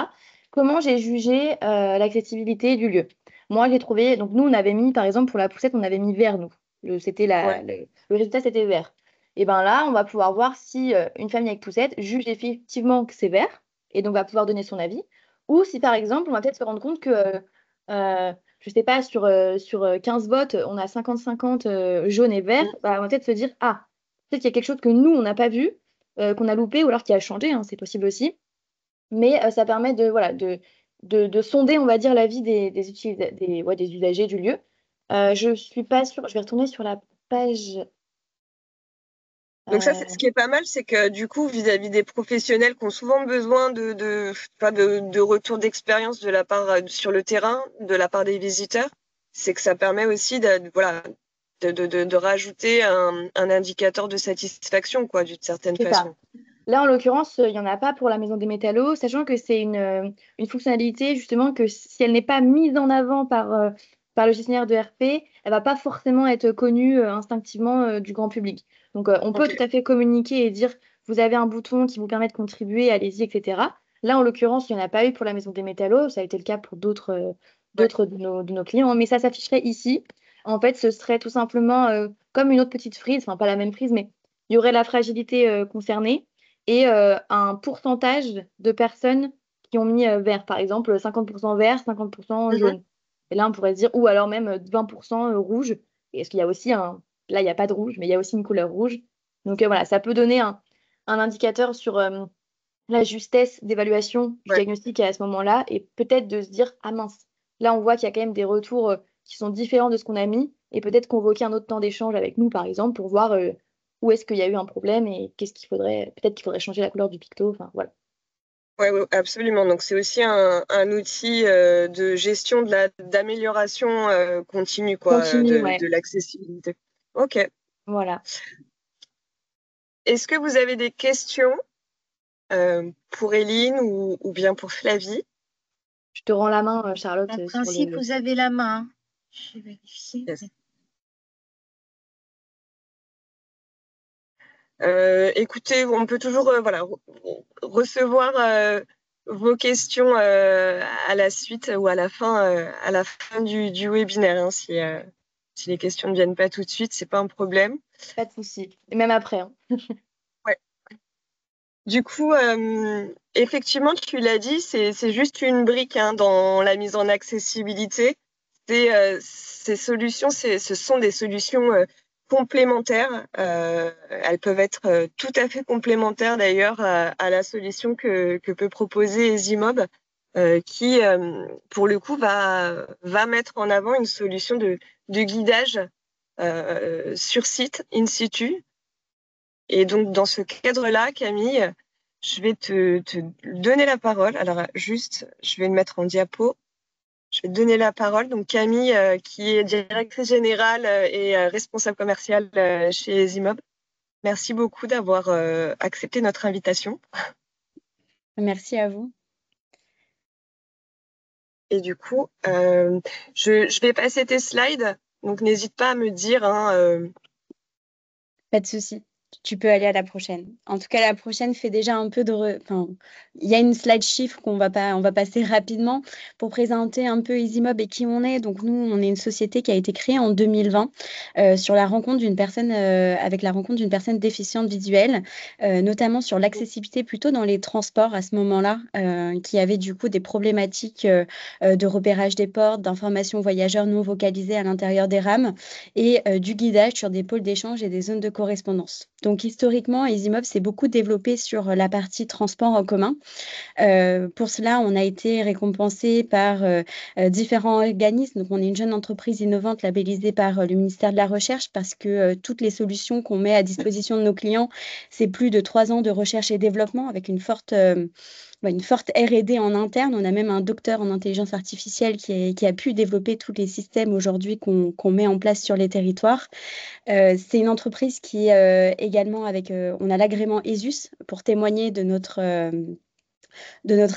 Comment j'ai jugé l'accessibilité du lieu? Moi, j'ai trouvé, donc nous, on avait mis, par exemple, pour la poussette, on avait mis vert, nous. Ouais. Le résultat, c'était vert. Et bien là, on va pouvoir voir si une famille avec poussette juge effectivement que c'est vert, et donc va pouvoir donner son avis, ou si par exemple, on va peut-être se rendre compte que, je ne sais pas, sur 15 votes, on a 50-50 jaune et vert, on va peut-être se dire, ah, peut-être qu'il y a quelque chose que nous, on n'a pas vu, qu'on a loupé, ou alors qui a changé, c'est possible aussi. Mais ça permet de sonder, on va dire, l'avis des usagers du lieu. Je suis pas sûre, je vais retourner sur la page. Donc ça, ce qui est pas mal, c'est que du coup, vis-à-vis des professionnels qui ont souvent besoin de retour d'expérience de la part sur le terrain, de la part des visiteurs, c'est que ça permet aussi de rajouter un indicateur de satisfaction, quoi, d'une certaine façon. Là, en l'occurrence, il n'y en a pas pour la Maison des Métallos, sachant que c'est une fonctionnalité justement que si elle n'est pas mise en avant par le gestionnaire de RP, elle va pas forcément être connue instinctivement du grand public. Donc, on peut Ok. tout à fait communiquer et dire, vous avez un bouton qui vous permet de contribuer, allez-y, etc. Là, en l'occurrence, il n'y en a pas eu pour la Maison des Métallos, ça a été le cas pour Ouais. d'autres de nos clients, mais ça s'afficherait ici. En fait, ce serait tout simplement comme une autre petite frise, enfin pas la même frise, mais il y aurait la fragilité concernée et un pourcentage de personnes qui ont mis vert, par exemple 50% vert, 50% Mhm. jaune. Et là, on pourrait se dire, ou alors même 20% rouge. Et est-ce qu'il y a aussi là, il n'y a pas de rouge, mais il y a aussi une couleur rouge. Donc voilà, ça peut donner un indicateur sur la justesse d'évaluation du Ouais. diagnostic à ce moment-là et peut-être de se dire, ah mince, là, on voit qu'il y a quand même des retours qui sont différents de ce qu'on a mis et peut-être convoquer un autre temps d'échange avec nous, par exemple, pour voir où est-ce qu'il y a eu un problème et peut-être qu'il faudrait changer la couleur du picto. Enfin, voilà. Ouais, ouais, absolument. Donc, c'est aussi un outil de gestion d'amélioration continue, quoi, Continue, ouais. de l'accessibilité. Ok. Voilà. Est-ce que vous avez des questions pour Éline ou bien pour Flavie? Je te rends la main, Charlotte, En sur principe, vous avez la main. Je vais vérifier. Yes. Écoutez, on peut toujours voilà, recevoir vos questions à la suite ou à la fin du webinaire. Hein, si les questions ne viennent pas tout de suite, c'est pas un problème. pas de souci. Et même après, hein. Ouais. Du coup, effectivement, tu l'as dit, c'est juste une brique hein, dans la mise en accessibilité. Ces solutions, ce sont des solutions complémentaires. Elles peuvent être tout à fait complémentaires d'ailleurs à la solution que peut proposer Ezimob, qui, pour le coup, va mettre en avant une solution de guidage sur site, in situ. Et donc, dans ce cadre-là, Camille, je vais te donner la parole. Alors, juste, je vais me mettre en diapo. Je vais te donner la parole. Donc, Camille, qui est directrice générale et responsable commerciale chez Zimob. Merci beaucoup d'avoir accepté notre invitation. Merci à vous. Et du coup, je vais passer tes slides. Donc, n'hésite pas à me dire. Hein, Pas de souci. Tu peux aller à la prochaine. En tout cas, la prochaine fait déjà un peu de... Enfin, il y a une slide chiffre on va passer rapidement pour présenter un peu EasyMob et qui on est. Donc, nous, on est une société qui a été créée en 2020 sur la rencontre d'une personne, avec la rencontre d'une personne déficiente visuelle, notamment sur l'accessibilité plutôt dans les transports à ce moment-là, qui avait du coup des problématiques de repérage des portes, d'information voyageurs non vocalisées à l'intérieur des rames et du guidage sur des pôles d'échange et des zones de correspondance. Donc historiquement, EasyMob s'est beaucoup développé sur la partie transport en commun. Pour cela, on a été récompensé par différents organismes. Donc, on est une jeune entreprise innovante labellisée par le ministère de la Recherche parce que toutes les solutions qu'on met à disposition de nos clients, c'est plus de 3 ans de recherche et développement avec une forte R&D en interne. On a même un docteur en intelligence artificielle qui a pu développer tous les systèmes aujourd'hui qu'on met en place sur les territoires. C'est une entreprise qui également on a l'agrément ESUS pour témoigner de notre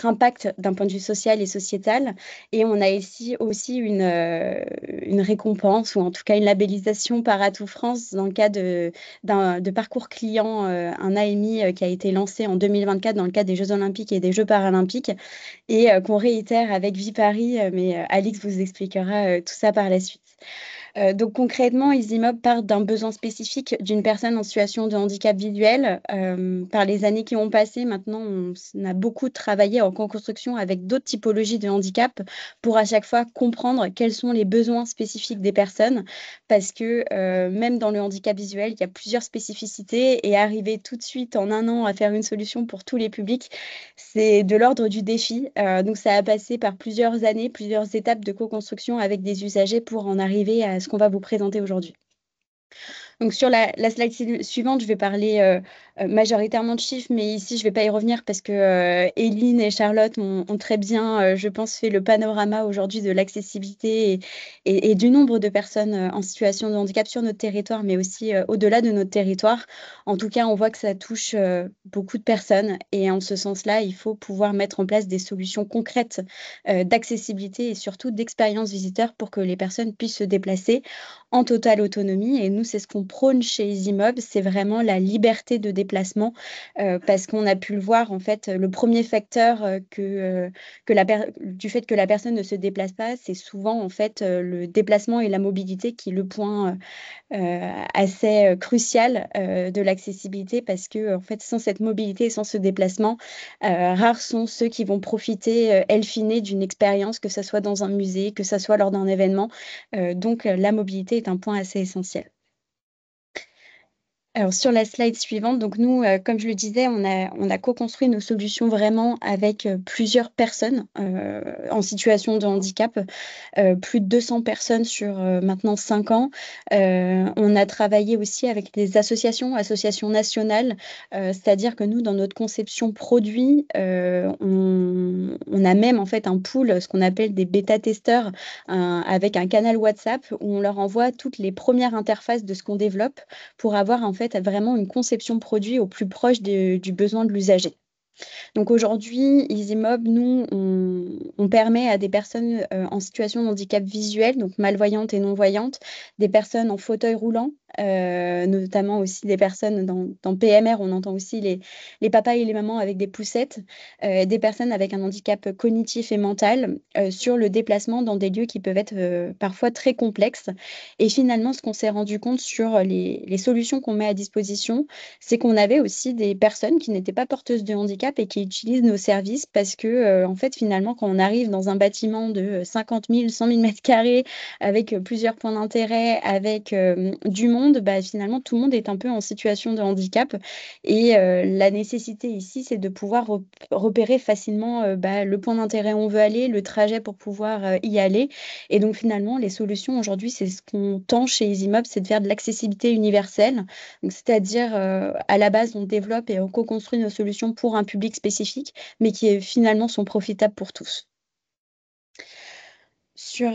impact d'un point de vue social et sociétal. Et on a ici aussi une récompense ou en tout cas une labellisation par Atout France dans le cadre de parcours client, un AMI qui a été lancé en 2024 dans le cadre des Jeux Olympiques et des Jeux Paralympiques et qu'on réitère avec Viparis, mais Alix vous expliquera tout ça par la suite. Donc concrètement, EasyMob part d'un besoin spécifique d'une personne en situation de handicap visuel. Par les années qui ont passé, maintenant, on a beaucoup travaillé en co-construction avec d'autres typologies de handicap pour à chaque fois comprendre quels sont les besoins spécifiques des personnes. Parce que même dans le handicap visuel, il y a plusieurs spécificités et arriver tout de suite en un an à faire une solution pour tous les publics, c'est de l'ordre du défi. Donc ça a passé par plusieurs années, plusieurs étapes de co-construction avec des usagers pour en arriver à ce qu'on va vous présenter aujourd'hui. Donc sur la slide suivante, je vais parler majoritairement de chiffres, mais ici, je ne vais pas y revenir parce que Eline et Charlotte ont très bien, je pense, fait le panorama aujourd'hui de l'accessibilité et du nombre de personnes en situation de handicap sur notre territoire, mais aussi au-delà de notre territoire. En tout cas, on voit que ça touche beaucoup de personnes et en ce sens-là, il faut pouvoir mettre en place des solutions concrètes d'accessibilité et surtout d'expérience visiteur pour que les personnes puissent se déplacer en totale autonomie. Et nous, c'est ce qu'on prône chez EasyMob, c'est vraiment la liberté de déplacement, parce qu'on a pu le voir, en fait, le premier facteur du fait que la personne ne se déplace pas, c'est souvent, en fait, le déplacement et la mobilité qui est le point assez crucial de l'accessibilité, parce que, en fait, sans cette mobilité et sans ce déplacement, rares sont ceux qui vont profiter, fine, d'une expérience, que ce soit dans un musée, que ce soit lors d'un événement. Donc, la mobilité est un point assez essentiel. Alors, sur la slide suivante, donc nous, comme je le disais, on a co-construit nos solutions vraiment avec plusieurs personnes en situation de handicap, plus de 200 personnes sur maintenant 5 ans. On a travaillé aussi avec des associations nationales, c'est-à-dire que nous, dans notre conception produit, on a même en fait un pool, ce qu'on appelle des bêta-testeurs, avec un canal WhatsApp où on leur envoie toutes les premières interfaces de ce qu'on développe pour avoir en fait vraiment une conception produit au plus proche du besoin de l'usager. Donc aujourd'hui, EasyMob, nous, on permet à des personnes en situation de handicap visuel, donc malvoyantes et non-voyantes, des personnes en fauteuil roulant, notamment aussi des personnes dans PMR, on entend aussi les papas et les mamans avec des poussettes, des personnes avec un handicap cognitif et mental, sur le déplacement dans des lieux qui peuvent être parfois très complexes. Et finalement, ce qu'on s'est rendu compte sur les solutions qu'on met à disposition, c'est qu'on avait aussi des personnes qui n'étaient pas porteuses de handicap et qui utilisent nos services parce que, en fait, finalement, quand on arrive dans un bâtiment de 50 000, 100 000 mètres carrés avec plusieurs points d'intérêt, avec du monde, bah, finalement, tout le monde est un peu en situation de handicap. Et la nécessité ici, c'est de pouvoir repérer facilement bah, le point d'intérêt où on veut aller, le trajet pour pouvoir y aller. Et donc, finalement, les solutions aujourd'hui, c'est ce qu'on tend chez EasyMob, c'est de faire de l'accessibilité universelle. C'est-à-dire, à la base, on développe et on co-construit nos solutions pour un public spécifique, mais qui finalement sont profitables pour tous. Sur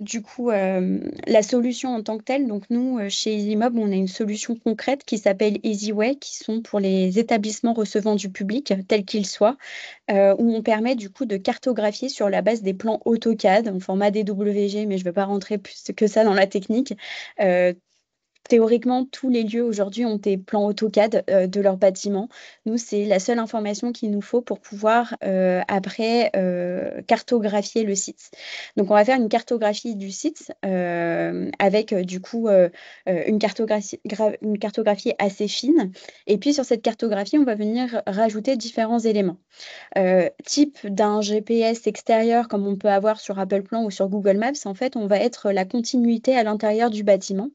du coup la solution en tant que telle, donc nous, chez EasyMob, on a une solution concrète qui s'appelle EasyWay, qui sont pour les établissements recevant du public, tels qu'ils soient, où on permet du coup de cartographier sur la base des plans AutoCAD en format DWG, mais je ne vais pas rentrer plus que ça dans la technique. Théoriquement, tous les lieux aujourd'hui ont des plans AutoCAD de leur bâtiment. Nous, c'est la seule information qu'il nous faut pour pouvoir après cartographier le site. Donc, on va faire une cartographie du site avec du coup une cartographie assez fine. Et puis, sur cette cartographie, on va venir rajouter différents éléments. Type d'un GPS extérieur comme on peut avoir sur Apple Plan ou sur Google Maps, en fait, on va être la continuité à l'intérieur du bâtiment.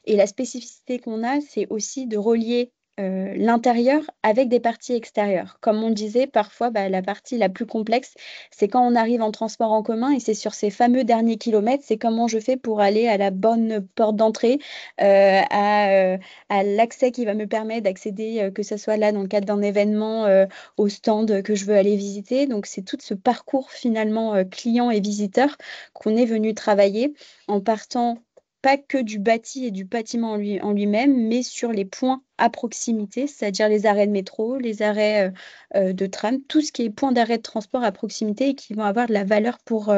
Et la spécificité qu'on a, c'est aussi de relier l'intérieur avec des parties extérieures. Comme on le disait, parfois, bah, la partie la plus complexe, c'est quand on arrive en transport en commun et c'est sur ces fameux derniers kilomètres, c'est comment je fais pour aller à la bonne porte d'entrée, à l'accès qui va me permettre d'accéder, que ce soit là dans le cadre d'un événement, au stand que je veux aller visiter. Donc, c'est tout ce parcours finalement client et visiteur qu'on est venu travailler en partant pas que du bâti et du bâtiment en lui-même, mais sur les points à proximité, c'est-à-dire les arrêts de métro, les arrêts de tram, tout ce qui est point d'arrêt de transport à proximité et qui vont avoir de la valeur pour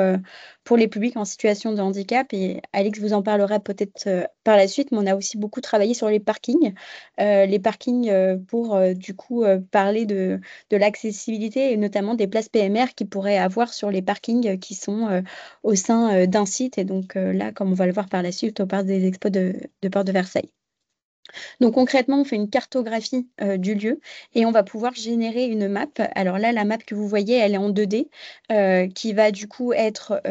les publics en situation de handicap. Et Alex vous en parlera peut-être par la suite, mais on a aussi beaucoup travaillé sur les parkings. Pour du coup parler de l'accessibilité et notamment des places PMR qui pourraient avoir sur les parkings qui sont au sein d'un site. Et donc là, comme on va le voir par la suite, on parle des expos de Porte de Versailles. Donc concrètement, on fait une cartographie du lieu et on va pouvoir générer une map. Alors là, la map que vous voyez, elle est en 2D, qui va du coup être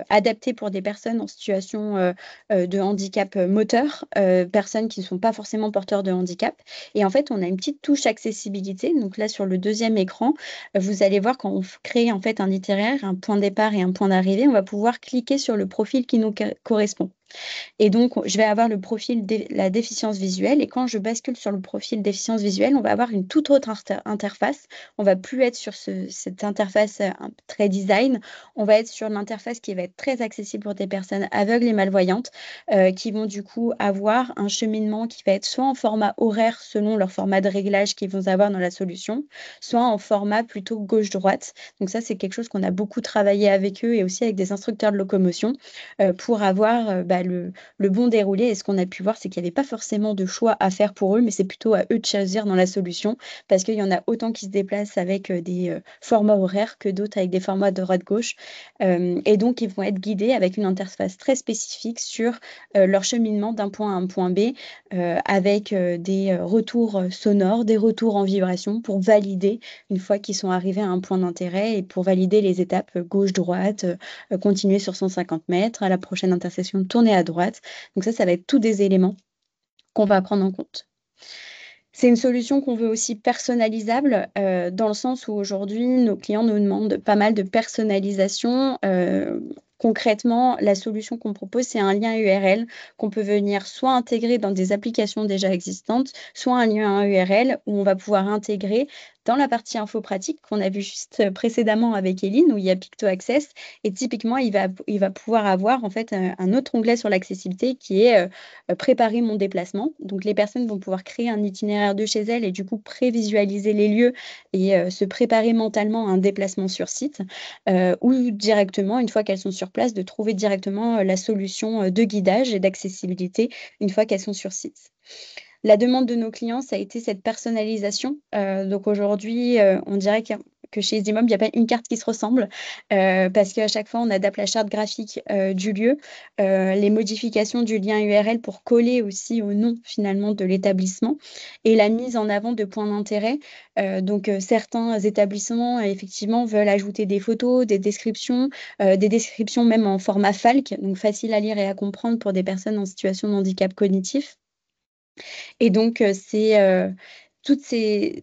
adaptée pour des personnes en situation de handicap moteur, personnes qui ne sont pas forcément porteurs de handicap. Et en fait, on a une petite touche accessibilité. Donc là, sur le deuxième écran, vous allez voir quand on crée en fait un itinéraire, un point de départ et un point d'arrivée, on va pouvoir cliquer sur le profil qui nous correspond. Et donc, je vais avoir le profil de la déficience visuelle. Et quand je bascule sur le profil déficience visuelle, on va avoir une toute autre interface. On va plus être sur cette interface très design. On va être sur l'interface qui va être très accessible pour des personnes aveugles et malvoyantes, qui vont du coup avoir un cheminement qui va être soit en format horaire selon leur format de réglage qu'ils vont avoir dans la solution, soit en format plutôt gauche-droite. Donc ça, c'est quelque chose qu'on a beaucoup travaillé avec eux et aussi avec des instructeurs de locomotion pour avoir le bon déroulé. Et ce qu'on a pu voir, c'est qu'il n'y avait pas forcément de choix à faire pour eux, mais c'est plutôt à eux de choisir dans la solution, parce qu'il y en a autant qui se déplacent avec des formats horaires que d'autres avec des formats de droite-gauche. Et donc, ils vont être guidés avec une interface très spécifique sur leur cheminement d'un point à un point B, avec des retours sonores, des retours en vibration pour valider une fois qu'ils sont arrivés à un point d'intérêt et pour valider les étapes gauche-droite, continuer sur 150 mètres, à la prochaine intersection, tourner à droite. Donc ça va être tous des éléments qu'on va prendre en compte. C'est une solution qu'on veut aussi personnalisable, dans le sens où aujourd'hui, nos clients nous demandent pas mal de personnalisation. Concrètement, la solution qu'on propose, c'est un lien URL qu'on peut venir soit intégrer dans des applications déjà existantes, soit un lien URL où on va pouvoir intégrer dans la partie info pratique qu'on a vu juste précédemment avec Eline, où il y a Picto Access. Et typiquement, il va pouvoir avoir en fait un autre onglet sur l'accessibilité qui est préparer mon déplacement. Donc, les personnes vont pouvoir créer un itinéraire de chez elles et du coup prévisualiser les lieux et se préparer mentalement à un déplacement sur site, ou directement, une fois qu'elles sont sur place, de trouver directement la solution de guidage et d'accessibilité une fois qu'elles sont sur site. La demande de nos clients, ça a été cette personnalisation. Donc aujourd'hui, on dirait que chez EasyMob, il n'y a pas une carte qui se ressemble, parce qu'à chaque fois, on adapte la charte graphique du lieu, les modifications du lien URL pour coller aussi au nom finalement de l'établissement et la mise en avant de points d'intérêt. Donc certains établissements, effectivement, veulent ajouter des photos, des descriptions même en format FALC, donc facile à lire et à comprendre pour des personnes en situation de handicap cognitif. Et donc, toutes ces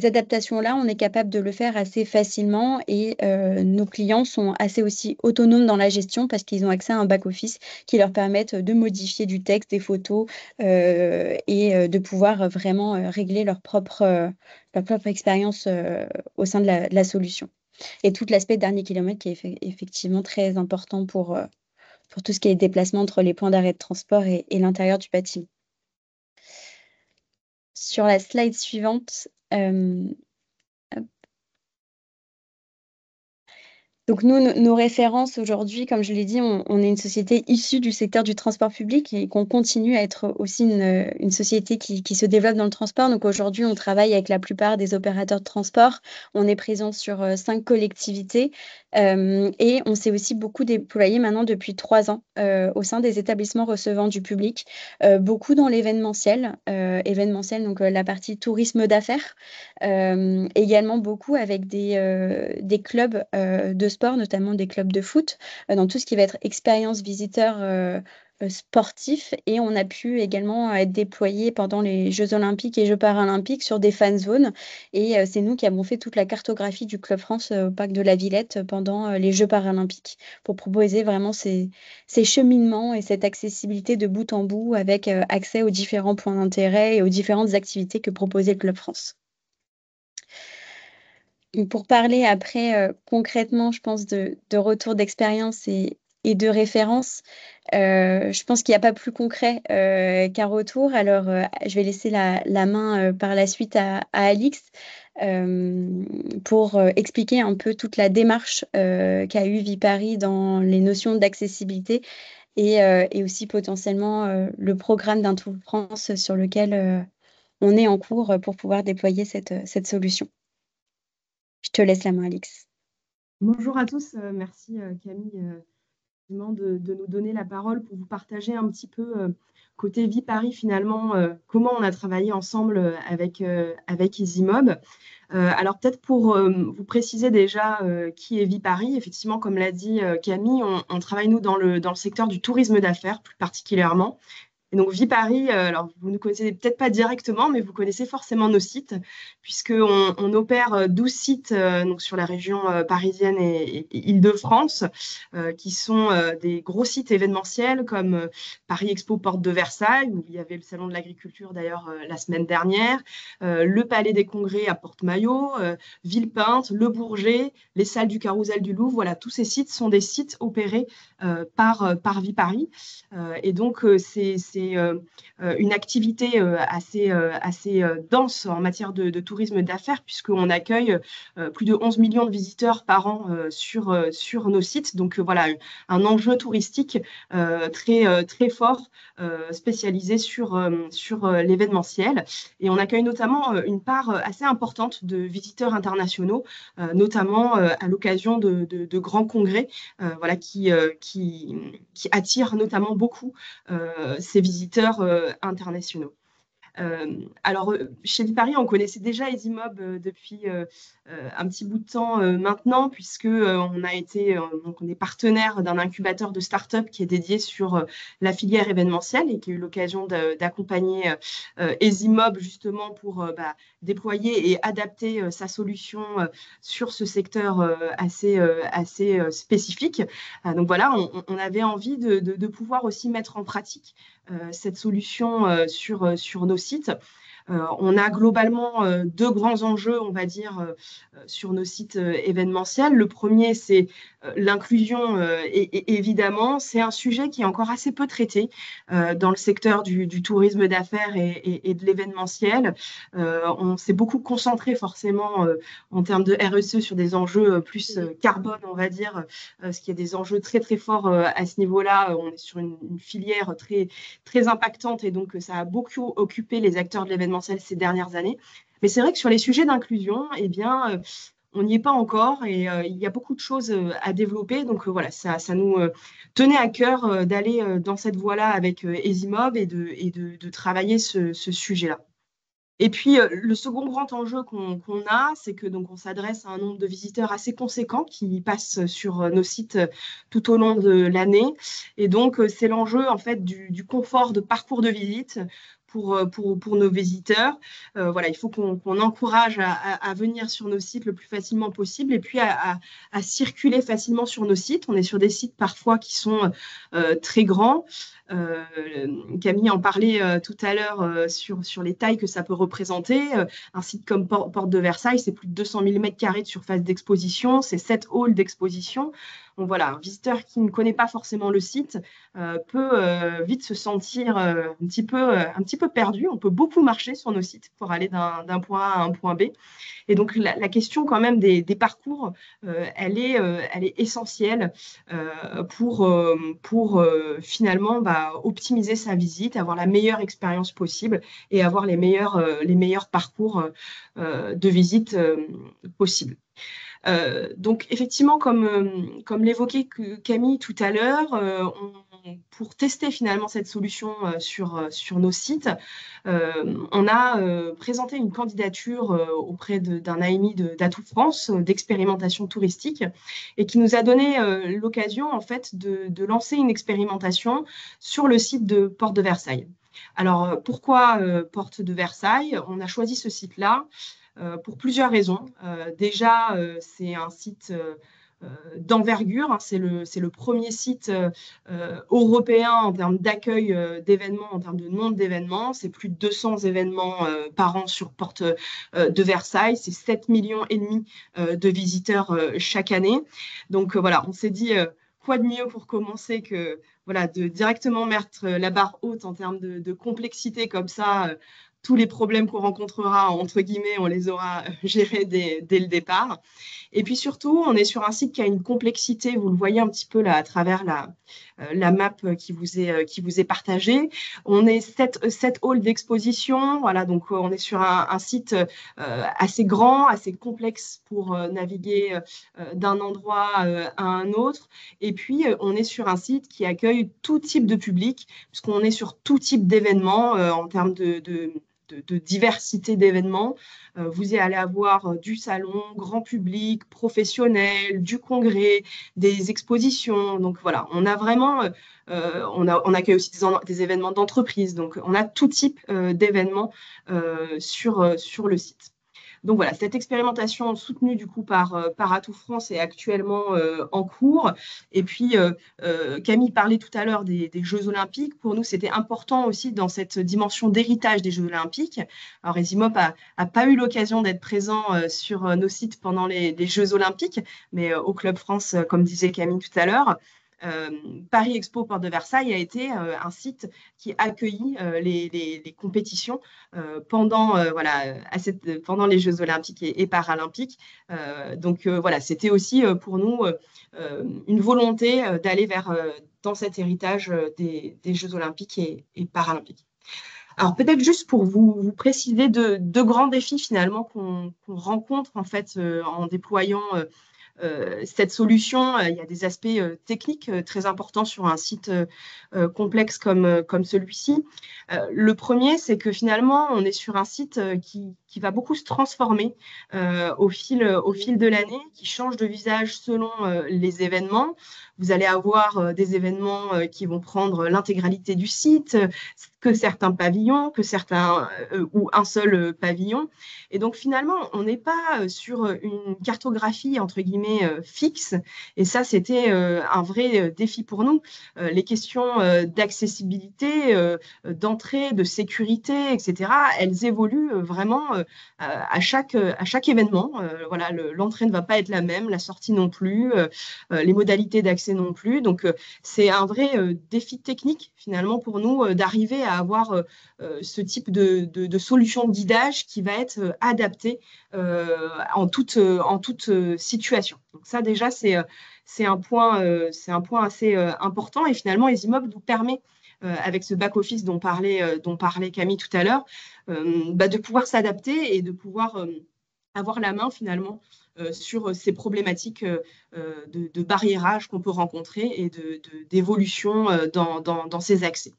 adaptations-là, on est capable de le faire assez facilement et nos clients sont assez aussi autonomes dans la gestion parce qu'ils ont accès à un back-office qui leur permettent de modifier du texte, des photos et de pouvoir vraiment régler leur propre expérience au sein de la solution. Et tout l'aspect dernier kilomètre qui est effectivement très important pour tout ce qui est déplacement entre les points d'arrêt de transport et l'intérieur du bâtiment. Sur la slide suivante, donc nous, nos références aujourd'hui, comme je l'ai dit, on est une société issue du secteur du transport public et qu'on continue à être aussi une société qui se développe dans le transport. Donc aujourd'hui, on travaille avec la plupart des opérateurs de transport. On est présent sur 5 collectivités et on s'est aussi beaucoup déployé maintenant depuis 3 ans au sein des établissements recevant du public, beaucoup dans l'événementiel, donc la partie tourisme d'affaires, également beaucoup avec des clubs de sport, notamment des clubs de foot, dans tout ce qui va être expérience visiteur sportif. Et on a pu également être déployé pendant les Jeux olympiques et Jeux paralympiques sur des fan zones. Et c'est nous qui avons fait toute la cartographie du Club France au parc de la Villette pendant les Jeux paralympiques pour proposer vraiment ces cheminements et cette accessibilité de bout en bout avec accès aux différents points d'intérêt et aux différentes activités que proposait le Club France. Pour parler après concrètement, je pense, de retour d'expérience et de référence, je pense qu'il n'y a pas plus concret qu'un retour. Alors, je vais laisser la main par la suite à Alix pour expliquer un peu toute la démarche qu'a eu Viparis dans les notions d'accessibilité et aussi potentiellement le programme d'Intour France sur lequel on est en cours pour pouvoir déployer cette solution. Je te laisse la main, Alix. Bonjour à tous, merci Camille de nous donner la parole pour vous partager un petit peu côté Viparis finalement, comment on a travaillé ensemble avec EasyMob. Alors peut-être pour vous préciser déjà qui est Viparis, effectivement comme l'a dit Camille, on travaille nous dans le secteur du tourisme d'affaires plus particulièrement. Et donc, Viparis, alors vous ne connaissez peut-être pas directement, mais vous connaissez forcément nos sites, puisqu'on opère 12 sites donc sur la région parisienne et Île-de-France, qui sont des gros sites événementiels comme Paris Expo Porte de Versailles, où il y avait le Salon de l'Agriculture d'ailleurs la semaine dernière, le Palais des Congrès à Porte-Maillot, Villepinte, Le Bourget, les salles du Carrousel du Louvre. Voilà, tous ces sites sont des sites opérés par Viparis. Et donc, c'est une activité assez dense en matière de tourisme d'affaires, puisqu'on accueille plus de 11 millions de visiteurs par an sur nos sites. Donc, voilà, un enjeu touristique très fort, spécialisé sur l'événementiel. Et on accueille notamment une part assez importante de visiteurs internationaux, notamment à l'occasion de grands congrès, voilà, qui attirent notamment beaucoup ces visiteurs internationaux. Alors, chez Viparis, on connaissait déjà EasyMob depuis un petit bout de temps maintenant, puisque on est partenaire d'un incubateur de start-up qui est dédié sur la filière événementielle et qui a eu l'occasion d'accompagner EasyMob justement pour déployer et adapter sa solution sur ce secteur assez spécifique. Donc voilà, on avait envie de pouvoir aussi mettre en pratique cette solution sur nos sites. On a globalement deux grands enjeux, on va dire, sur nos sites événementiels. Le premier, c'est l'inclusion, et évidemment, c'est un sujet qui est encore assez peu traité dans le secteur du tourisme d'affaires et de l'événementiel. On s'est beaucoup concentré forcément en termes de RSE sur des enjeux plus carbone, on va dire, parce qu'il y a des enjeux très forts à ce niveau-là. On est sur une filière très impactante et donc ça a beaucoup occupé les acteurs de l'événementiel ces dernières années. Mais c'est vrai que sur les sujets d'inclusion, eh bien, on n'y est pas encore et il y a beaucoup de choses à développer. Donc voilà, ça nous tenait à cœur d'aller dans cette voie-là avec EasyMob et de travailler ce sujet-là. Et puis, le second grand enjeu qu'on a, c'est que donc on s'adresse à un nombre de visiteurs assez conséquent qui passent sur nos sites tout au long de l'année. Et donc, c'est l'enjeu en fait du confort de parcours de visite pour nos visiteurs. Voilà, il faut qu'on encourage à venir sur nos sites le plus facilement possible et puis à circuler facilement sur nos sites. On est sur des sites parfois qui sont très grands. Camille en parlait tout à l'heure sur les tailles que ça peut représenter. Un site comme Porte de Versailles, c'est plus de 200 000 m² de surface d'exposition, c'est 7 halls d'exposition. Donc voilà, un visiteur qui ne connaît pas forcément le site peut vite se sentir un petit peu perdu. On peut beaucoup marcher sur nos sites pour aller d'un point A à un point B. Et donc, la question quand même des parcours, elle est essentielle pour finalement optimiser sa visite, avoir la meilleure expérience possible et avoir les meilleurs parcours de visite possibles. Donc, effectivement, comme l'évoquait Camille tout à l'heure, pour tester finalement cette solution sur nos sites, on a présenté une candidature auprès d'un AMI d'Atout France, d'expérimentation touristique, et qui nous a donné l'occasion en fait de lancer une expérimentation sur le site de Porte de Versailles. Alors, pourquoi Porte de Versailles? On a choisi ce site-là pour plusieurs raisons. Déjà, c'est un site d'envergure, hein, c'est le premier site européen en termes d'accueil d'événements, en termes de nombre d'événements. C'est plus de 200 événements par an sur Porte de Versailles. C'est 7,5 millions de visiteurs chaque année. Donc voilà, on s'est dit quoi de mieux pour commencer que voilà, de directement mettre la barre haute en termes de complexité comme ça. Tous les problèmes qu'on rencontrera, entre guillemets, on les aura gérés dès le départ. Et puis surtout, on est sur un site qui a une complexité, vous le voyez un petit peu là à travers la map qui vous est partagée. On est 7 halls d'exposition, voilà, donc on est sur un site assez grand, assez complexe pour naviguer d'un endroit à un autre. Et puis, on est sur un site qui accueille tout type de public, puisqu'on est sur tout type d'événements en termes de de diversité d'événements. Vous allez avoir du salon, grand public, professionnel, du congrès, des expositions. Donc voilà, on a vraiment, on accueille aussi des événements d'entreprise. Donc on a tout type d'événements sur le site. Donc voilà, cette expérimentation soutenue du coup par Atout France est actuellement en cours. Et puis, Camille parlait tout à l'heure des Jeux Olympiques. Pour nous, c'était important aussi dans cette dimension d'héritage des Jeux Olympiques. Alors, Esimop a pas eu l'occasion d'être présent sur nos sites pendant les Jeux Olympiques, mais au Club France, comme disait Camille tout à l'heure, Paris Expo Porte de Versailles a été un site qui accueillit les compétitions pendant les Jeux Olympiques et Paralympiques. Donc voilà, c'était aussi pour nous une volonté d'aller dans cet héritage des Jeux Olympiques et Paralympiques. Alors peut-être juste pour vous préciser deux grands défis finalement qu'on rencontre en fait en déployant cette solution. Il y a des aspects techniques très importants sur un site complexe comme celui-ci. Le premier, c'est que finalement, on est sur un site qui va beaucoup se transformer au fil de l'année, qui change de visage selon les événements. Vous allez avoir des événements qui vont prendre l'intégralité du site, que certains pavillons, ou un seul pavillon. Et donc finalement, on n'est pas sur une cartographie entre guillemets fixe. Et ça, c'était un vrai défi pour nous. Les questions d'accessibilité, d'entrée, de sécurité, etc., elles évoluent vraiment à chaque événement. Voilà, l'entrée ne va pas être la même, la sortie non plus, les modalités d'accès non plus. Donc, c'est un vrai défi technique finalement pour nous d'arriver à avoir ce type de solution de guidage qui va être adaptée en toute situation. Donc ça déjà, c'est un point assez important. Et finalement, Esimop nous permet avec ce back-office dont parlait Camille tout à l'heure, de pouvoir s'adapter et de pouvoir avoir la main finalement sur ces problématiques de barriérage qu'on peut rencontrer et d'évolution dans ces accès.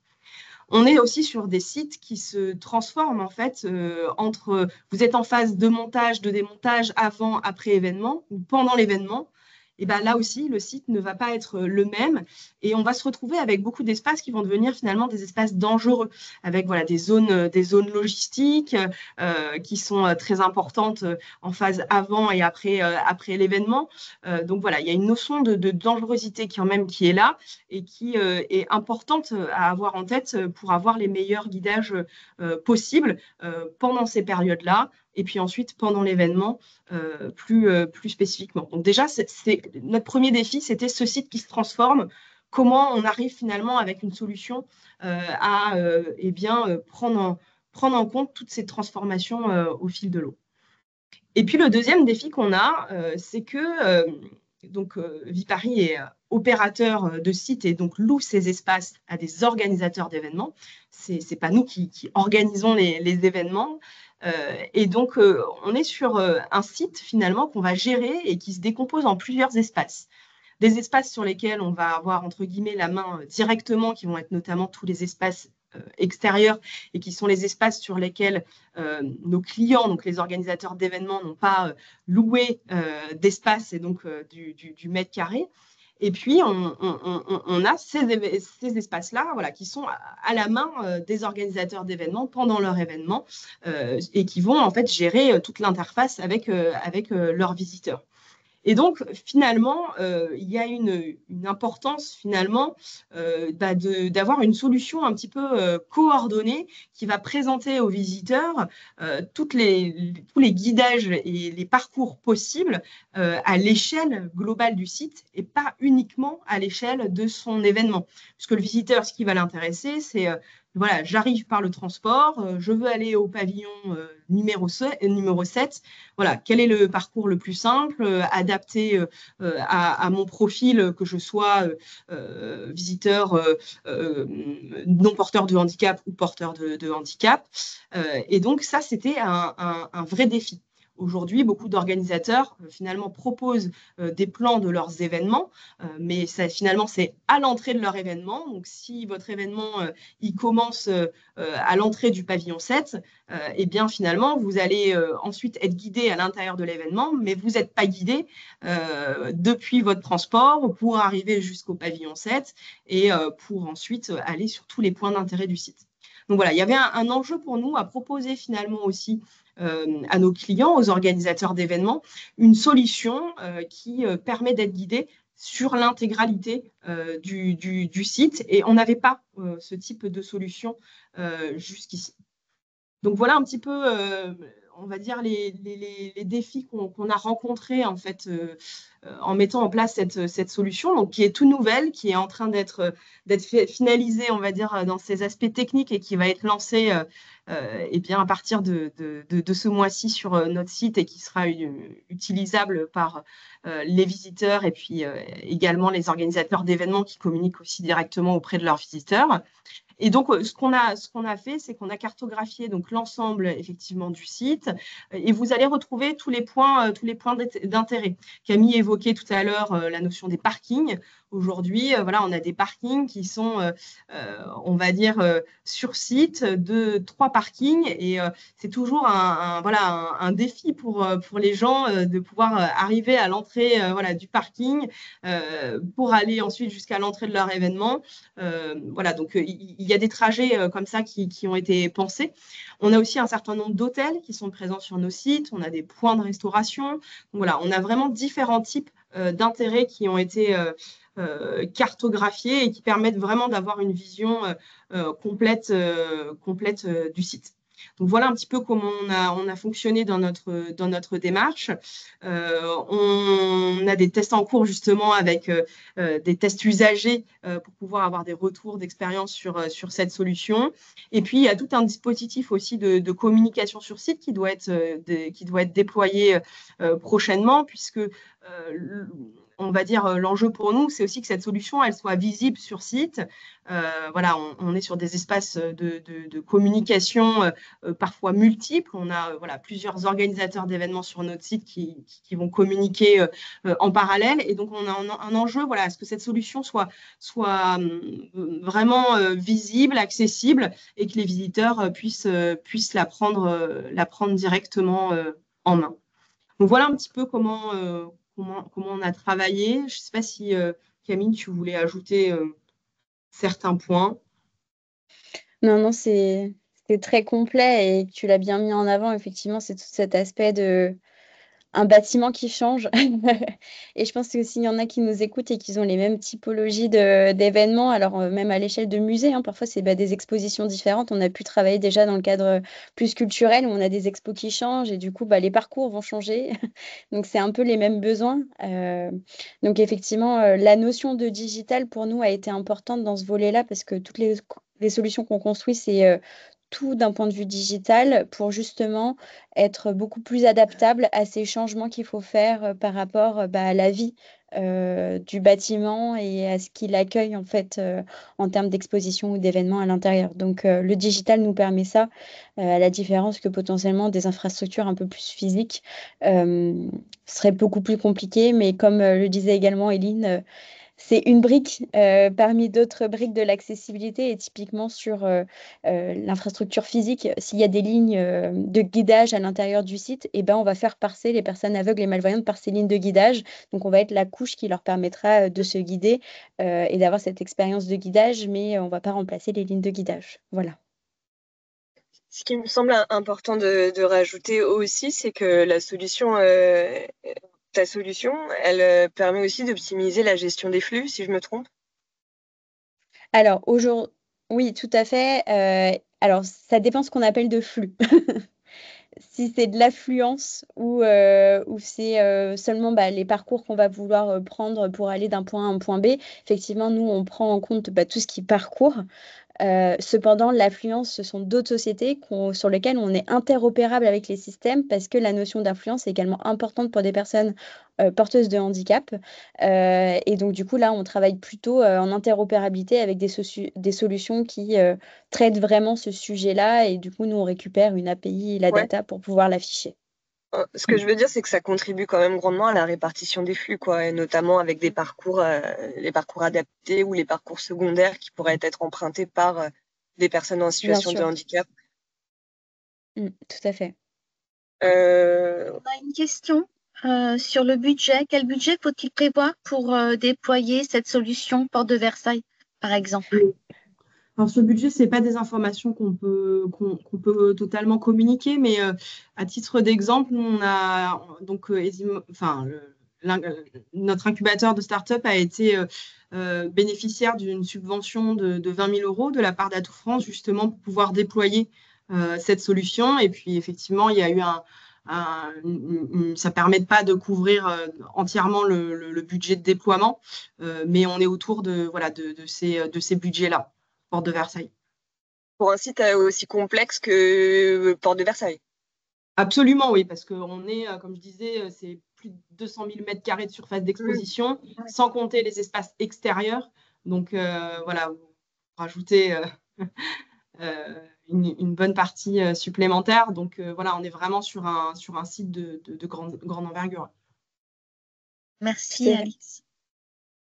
On est aussi sur des sites qui se transforment en fait entre vous êtes en phase de montage, de démontage avant, après événement ou pendant l'événement. Et ben là aussi, le site ne va pas être le même et on va se retrouver avec beaucoup d'espaces qui vont devenir finalement des espaces dangereux, avec voilà, des zones logistiques qui sont très importantes en phase avant et après l'événement. Donc voilà, il y a une notion de dangerosité qui est là et qui est importante à avoir en tête pour avoir les meilleurs guidages possibles pendant ces périodes-là et puis ensuite pendant l'événement plus spécifiquement. Donc déjà, notre premier défi, c'était ce site qui se transforme. Comment on arrive finalement avec une solution à prendre en compte toutes ces transformations au fil de l'eau. Et puis le deuxième défi qu'on a, c'est que Viparis est opérateur de site et donc loue ces espaces à des organisateurs d'événements. C'est pas nous qui organisons les événements. Et donc, on est sur un site finalement qu'on va gérer et qui se décompose en plusieurs espaces. Des espaces sur lesquels on va avoir entre guillemets la main directement, qui vont être notamment tous les espaces extérieurs et qui sont les espaces sur lesquels nos clients, donc les organisateurs d'événements, n'ont pas loué d'espace et donc du mètre carré. Et puis, on a ces espaces-là voilà, qui sont à la main des organisateurs d'événements pendant leur événement et qui vont en fait gérer toute l'interface avec leurs visiteurs. Et donc, finalement, il y a une importance, finalement, d'avoir une solution un petit peu coordonnée qui va présenter aux visiteurs tous les guidages et les parcours possibles à l'échelle globale du site et pas uniquement à l'échelle de son événement. Puisque le visiteur, ce qui va l'intéresser, c'est voilà, j'arrive par le transport, je veux aller au pavillon numéro 7. Voilà, quel est le parcours le plus simple, adapté à mon profil, que je sois visiteur non porteur de handicap ou porteur de handicap. Et donc, ça, c'était un vrai défi. aujourd'hui, beaucoup d'organisateurs finalement proposent des plans de leurs événements, mais finalement, c'est à l'entrée de leur événement. Donc, si votre événement il commence à l'entrée du pavillon 7, eh bien, finalement, vous allez ensuite être guidé à l'intérieur de l'événement, mais vous n'êtes pas guidé depuis votre transport pour arriver jusqu'au pavillon 7 et pour ensuite aller sur tous les points d'intérêt du site. Donc voilà, il y avait un enjeu pour nous à proposer finalement aussi à nos clients, aux organisateurs d'événements, une solution qui permet d'être guidé sur l'intégralité du site. Et on n'avait pas ce type de solution jusqu'ici. Donc voilà un petit peu, on va dire, les défis qu'on a rencontrés en fait en mettant en place cette solution, donc qui est toute nouvelle, qui est en train d'être finalisée, on va dire, dans ses aspects techniques et qui va être lancée eh bien, à partir de ce mois-ci sur notre site et qui sera utilisable par les visiteurs et puis également les organisateurs d'événements qui communiquent aussi directement auprès de leurs visiteurs. Et donc, ce qu'on a fait, c'est qu'on a cartographié donc l'ensemble effectivement du site et vous allez retrouver tous les points d'intérêt. Camille évoquait tout à l'heure la notion des parkings. Aujourd'hui, voilà, on a des parkings qui sont, on va dire, sur site, 3 parkings et c'est toujours un défi pour les gens de pouvoir arriver à l'entrée voilà, du parking pour aller ensuite jusqu'à l'entrée de leur événement. Voilà, donc il y a des trajets comme ça qui ont été pensés. On a aussi un certain nombre d'hôtels qui sont présents sur nos sites. On a des points de restauration. Donc, voilà, on a vraiment différents types d'intérêts qui ont été cartographiés et qui permettent vraiment d'avoir une vision complète du site. Donc voilà un petit peu comment on a fonctionné dans notre démarche. On a des tests en cours justement avec des tests usagers pour pouvoir avoir des retours d'expérience sur cette solution. Et puis il y a tout un dispositif aussi de communication sur site qui doit être déployé prochainement puisque on va dire l'enjeu pour nous, c'est aussi que cette solution, elle soit visible sur site. Voilà, on est sur des espaces de communication parfois multiples. On a voilà, plusieurs organisateurs d'événements sur notre site qui vont communiquer en parallèle. Et donc, on a un enjeu voilà, à ce que cette solution soit vraiment visible, accessible et que les visiteurs puissent la prendre directement en main. Donc, voilà un petit peu comment on a travaillé. Je ne sais pas si, Camille, tu voulais ajouter certains points. Non, c'est très complet et tu l'as bien mis en avant. Effectivement, c'est tout cet aspect de un bâtiment qui change. Et je pense que s'il y en a qui nous écoutent et qui ont les mêmes typologies d'événements, alors même à l'échelle de musées, hein, parfois c'est des expositions différentes. On a pu travailler déjà dans le cadre plus culturel où on a des expos qui changent et du coup les parcours vont changer. Donc c'est un peu les mêmes besoins. Donc effectivement, la notion de digital pour nous a été importante dans ce volet-là parce que toutes les solutions qu'on construit, c'est tout d'un point de vue digital pour justement être beaucoup plus adaptable à ces changements qu'il faut faire par rapport à la vie du bâtiment et à ce qu'il accueille en fait en termes d'exposition ou d'événements à l'intérieur. Donc le digital nous permet ça, à la différence que potentiellement des infrastructures un peu plus physiques seraient beaucoup plus compliquées, mais comme le disait également Eline, c'est une brique parmi d'autres briques de l'accessibilité et typiquement sur l'infrastructure physique, s'il y a des lignes de guidage à l'intérieur du site, eh ben, on va faire passer les personnes aveugles et malvoyantes par ces lignes de guidage. Donc, on va être la couche qui leur permettra de se guider et d'avoir cette expérience de guidage, mais on ne va pas remplacer les lignes de guidage. Voilà. Ce qui me semble important de rajouter aussi, c'est que ta solution, elle permet aussi d'optimiser la gestion des flux, si je me trompe. Alors, aujourd'hui, oui, tout à fait. Alors, ça dépend ce qu'on appelle de flux. Si c'est de l'affluence ou c'est seulement les parcours qu'on va vouloir prendre pour aller d'un point A à un point B, effectivement, nous, on prend en compte tout ce qui est parcours. Cependant, l'affluence, ce sont d'autres sociétés sur lesquelles on est interopérable avec les systèmes parce que la notion d'influence est également importante pour des personnes porteuses de handicap. Et donc, du coup, là, on travaille plutôt en interopérabilité avec des solutions qui traitent vraiment ce sujet-là. Et du coup, nous, on récupère une API et la Ouais. data pour pouvoir l'afficher. Ce que je veux dire, c'est que ça contribue quand même grandement à la répartition des flux, quoi, et notamment avec des parcours, les parcours adaptés ou les parcours secondaires qui pourraient être empruntés par des personnes en Bien situation de sûr. handicap. Tout à fait. Euh, On a une question sur le budget. Quel budget faut-il prévoir pour déployer cette solution Porte de Versailles, par exemple? Alors, ce budget, ce n'est pas des informations qu'on peut totalement communiquer, mais à titre d'exemple, nous, on a donc notre incubateur de start-up a été bénéficiaire d'une subvention de 20 000 € de la part d'Atout France, justement pour pouvoir déployer cette solution. Et puis, effectivement, il y a eu ça ne permet pas de couvrir entièrement le budget de déploiement, mais on est autour de ces budgets-là. Porte de Versailles. pour un site aussi complexe que Porte de Versailles. Absolument, oui, parce qu'on est, comme je disais, c'est plus de 200 000 mètres carrés de surface d'exposition, sans compter les espaces extérieurs. Donc, voilà, vous rajoutez une bonne partie supplémentaire. Donc, voilà, on est vraiment sur un site de grande envergure. Merci, C'est- Alice.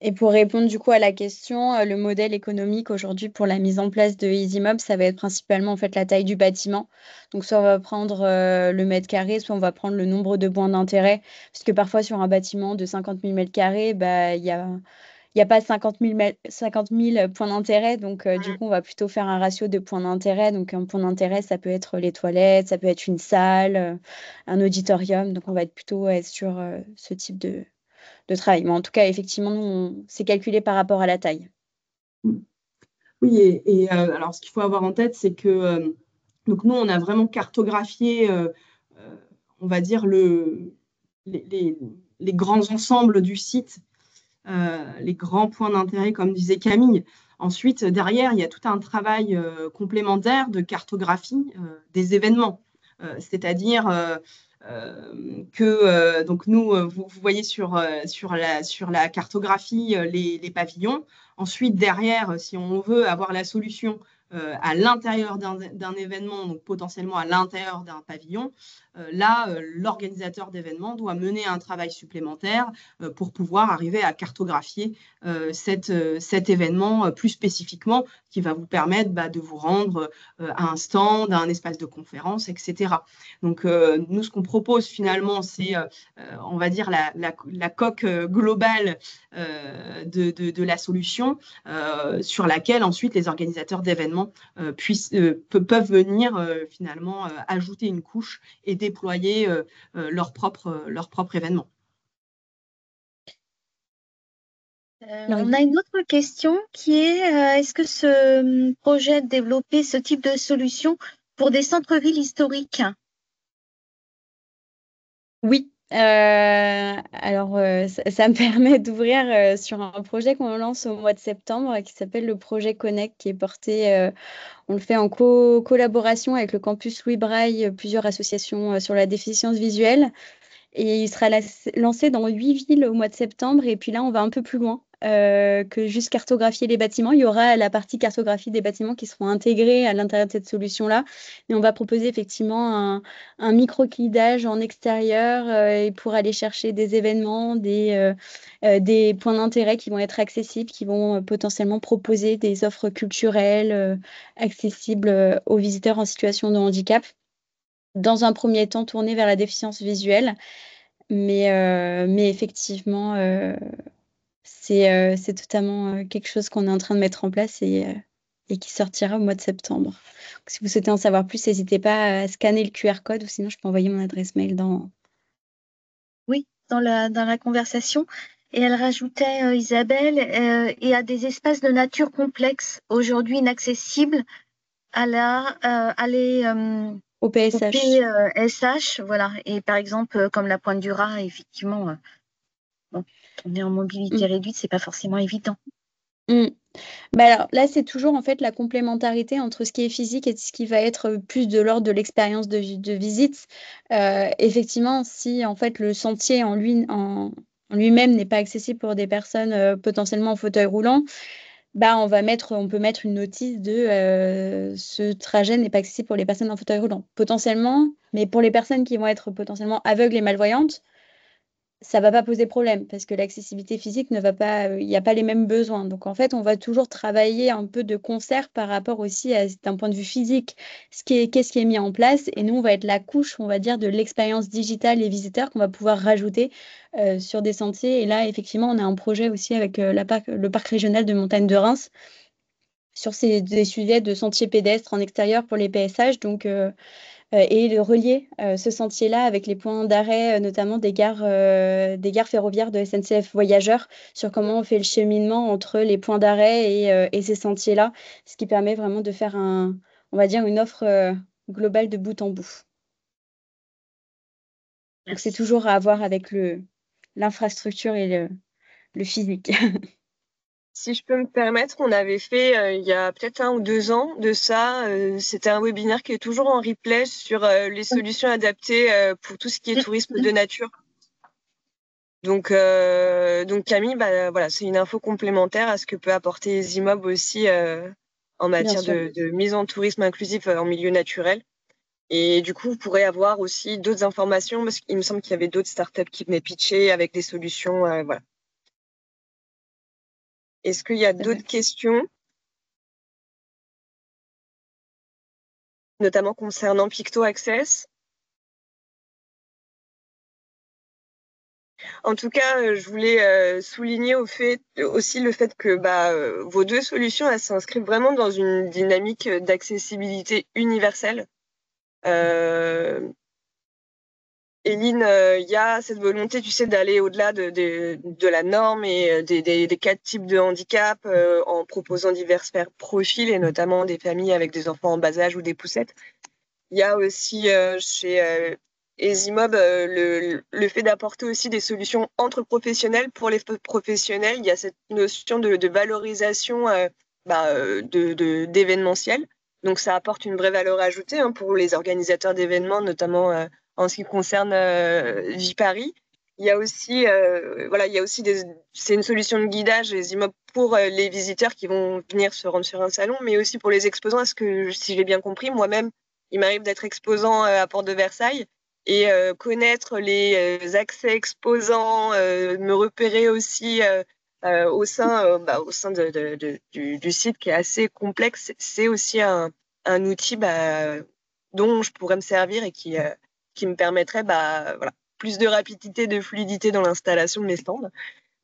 Et pour répondre du coup à la question, le modèle économique aujourd'hui pour la mise en place de EasyMob, ça va être principalement en fait la taille du bâtiment. Donc soit on va prendre le mètre carré, soit on va prendre le nombre de points d'intérêt. Parce que parfois sur un bâtiment de 50 000 mètres carrés, il y a pas 50 000 points d'intérêt. Donc du coup, on va plutôt faire un ratio de points d'intérêt. Donc un point d'intérêt, ça peut être les toilettes, ça peut être une salle, un auditorium. Donc on va être plutôt sur ce type de travail. Mais en tout cas, effectivement, c'est calculé par rapport à la taille. Oui, et alors ce qu'il faut avoir en tête, c'est que donc nous, on a vraiment cartographié, on va dire, les grands ensembles du site, les grands points d'intérêt, comme disait Camille. Ensuite, derrière, il y a tout un travail complémentaire de cartographie des événements. C'est-à-dire que donc nous, vous voyez sur la cartographie les pavillons. Ensuite, derrière, si on veut avoir la solution à l'intérieur d'un événement, donc potentiellement à l'intérieur d'un pavillon, là, l'organisateur d'événement doit mener un travail supplémentaire pour pouvoir arriver à cartographier cet événement plus spécifiquement, qui va vous permettre de vous rendre à un stand, à un espace de conférence, etc. Donc, nous, ce qu'on propose finalement, c'est, on va dire, la coque globale de la solution sur laquelle ensuite les organisateurs d'événements peuvent venir finalement ajouter une couche et déployer leur propre événement. On a une autre question qui est est-ce que ce projet de développer ce type de solution pour des centres-villes historiques? Oui. Alors, ça me permet d'ouvrir sur un projet qu'on lance au mois de septembre qui s'appelle le projet Connect, qui est porté, on le fait en collaboration avec le campus Louis Braille, plusieurs associations sur la déficience visuelle. Et il sera lancé dans 8 villes au mois de septembre. Et puis là, on va un peu plus loin que juste cartographier les bâtiments. Il y aura la partie cartographie des bâtiments qui seront intégrés à l'intérieur de cette solution-là. Et on va proposer effectivement un micro-guidage en extérieur et pour aller chercher des événements, des points d'intérêt qui vont être accessibles, qui vont potentiellement proposer des offres culturelles accessibles aux visiteurs en situation de handicap. Dans un premier temps, tourné vers la déficience visuelle. Mais effectivement, c'est totalement quelque chose qu'on est en train de mettre en place et qui sortira au mois de septembre. Donc, si vous souhaitez en savoir plus, n'hésitez pas à scanner le QR code ou sinon je peux envoyer mon adresse mail dans... Oui, dans la conversation. Et elle rajoutait, Isabelle, il y a des espaces de nature complexes, aujourd'hui inaccessibles à les au PSH. PSH, voilà. Et par exemple, comme la Pointe du Raz, effectivement, bon, on est en mobilité réduite, c'est pas forcément évident. Alors là, c'est toujours en fait la complémentarité entre ce qui est physique et ce qui va être plus de l'ordre de l'expérience de visite. Effectivement, si en fait le sentier en lui-même n'est pas accessible pour des personnes potentiellement en fauteuil roulant, on peut mettre une notice de ce trajet n'est pas accessible pour les personnes en fauteuil roulant. Potentiellement, mais pour les personnes qui vont être potentiellement aveugles et malvoyantes, ça va pas poser problème parce que l'accessibilité physique ne va pas, il n'y a pas les mêmes besoins. Donc en fait, on va toujours travailler un peu de concert par rapport aussi d'un point de vue physique, qu'est-ce qui est mis en place. Et nous, on va être la couche, on va dire, de l'expérience digitale des visiteurs qu'on va pouvoir rajouter sur des sentiers. Et là, effectivement, on a un projet aussi avec le parc régional de montagne de Reims sur des sujets de sentiers pédestres en extérieur pour les PSH. Donc, et de relier ce sentier-là avec les points d'arrêt, notamment des gares ferroviaires de SNCF Voyageurs, sur comment on fait le cheminement entre les points d'arrêt et ces sentiers-là, ce qui permet vraiment de faire on va dire, une offre globale de bout en bout. Donc c'est toujours à avoir avec l'infrastructure et le physique. Si je peux me permettre, on avait fait il y a peut-être 1 ou 2 ans de ça. C'était un webinaire qui est toujours en replay sur les solutions adaptées pour tout ce qui est tourisme de nature. Donc Camille, voilà, c'est une info complémentaire à ce que peut apporter EasyMob aussi en matière de mise en tourisme inclusif en milieu naturel. Et du coup, vous pourrez avoir aussi d'autres informations parce qu'il me semble qu'il y avait d'autres startups qui venaient pitcher avec des solutions. Voilà. Est-ce qu'il y a d'autres questions, notamment concernant Picto Access? En tout cas, je voulais souligner aussi le fait que vos 2 solutions, elles s'inscrivent vraiment dans une dynamique d'accessibilité universelle. Eline, il y a cette volonté, tu sais, d'aller au-delà de la norme et des 4 types de handicap en proposant divers profils et notamment des familles avec des enfants en bas âge ou des poussettes. Il y a aussi chez EasyMob le fait d'apporter aussi des solutions entre professionnels. Pour les professionnels, il y a cette notion de valorisation d'événementiel. Donc ça apporte une vraie valeur ajoutée pour les organisateurs d'événements, notamment en ce qui concerne Viparis. Il y a aussi, c'est une solution de guidage EasyMob pour les visiteurs qui vont venir se rendre sur un salon, mais aussi pour les exposants. Est-ce que, si j'ai bien compris, moi-même, il m'arrive d'être exposant à Porte de Versailles et connaître les accès exposants, me repérer aussi au sein du site qui est assez complexe. C'est aussi un outil dont je pourrais me servir et qui me permettrait plus de rapidité, de fluidité dans l'installation de mes stands.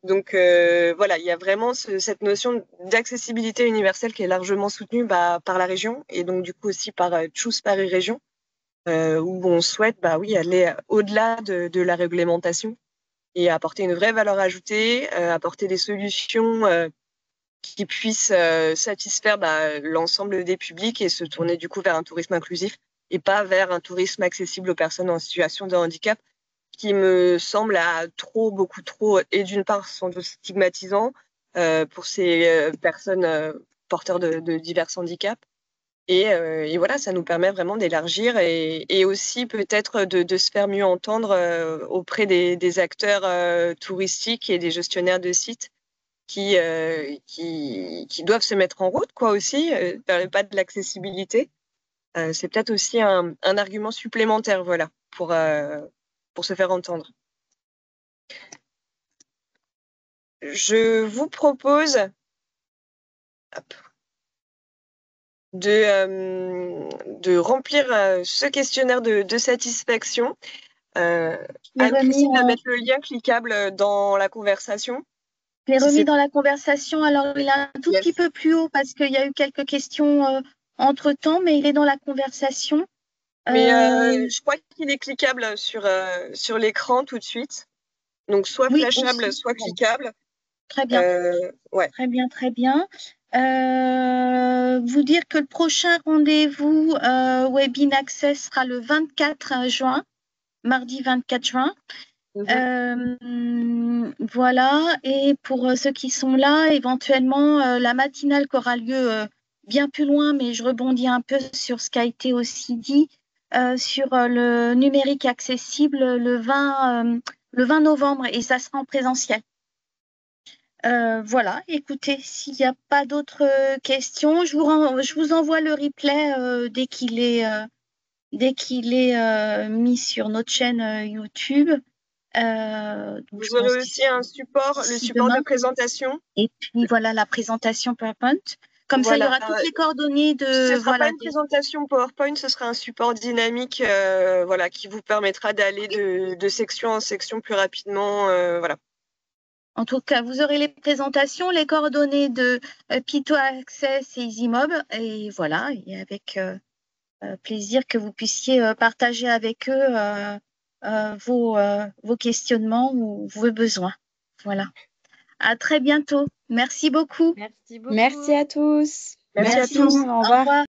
Donc voilà, il y a vraiment cette notion d'accessibilité universelle qui est largement soutenue par la région et donc du coup aussi par Choose Paris Région, où on souhaite aller au-delà de la réglementation et apporter une vraie valeur ajoutée, apporter des solutions qui puissent satisfaire l'ensemble des publics et se tourner du coup vers un tourisme inclusif et pas vers un tourisme accessible aux personnes en situation de handicap, qui me semble beaucoup trop, et d'une part sans doute stigmatisant pour ces personnes porteurs de divers handicaps. Et voilà, ça nous permet vraiment d'élargir et aussi peut-être de se faire mieux entendre auprès des acteurs touristiques et des gestionnaires de sites qui doivent se mettre en route quoi aussi vers le pas de l'accessibilité. C'est peut-être aussi un argument supplémentaire, voilà, pour se faire entendre. Je vous propose de remplir ce questionnaire de satisfaction. Anne-Christine va mettre le lien cliquable dans la conversation. Je l'ai remis dans la conversation. Alors, il est un tout petit peu plus haut parce qu'il y a eu quelques questions entre-temps, mais il est dans la conversation. Mais je crois qu'il est cliquable sur l'écran tout de suite. Donc, soit flashable, aussi, soit cliquable. Très bien. Ouais. Très bien, très bien. Vous dire que le prochain rendez-vous Webin Access sera le 24 juin, mardi 24 juin. Voilà, et pour ceux qui sont là, éventuellement, la matinale qui aura lieu bien plus loin, mais je rebondis un peu sur ce qui a été aussi dit, sur le numérique accessible le 20 novembre, et ça sera en présentiel. Voilà, écoutez, s'il n'y a pas d'autres questions, je vous envoie le replay dès qu'il est mis sur notre chaîne YouTube. Donc je Vous aurez pense aussi un support, le d'ici support demain. de présentation. Et puis voilà la présentation PowerPoint. Comme ça, il y aura toutes les coordonnées Ce ne de sera pas voilà. une présentation PowerPoint, ce sera un support dynamique voilà, qui vous permettra d'aller de section en section plus rapidement. Voilà. En tout cas, vous aurez les présentations, les coordonnées de Pito Access et EasyMob. Et voilà, et avec plaisir que vous puissiez partager avec eux vos questionnements ou vos besoins. Voilà. À très bientôt. Merci beaucoup. Merci beaucoup. Merci à tous. Merci à tous. Au revoir.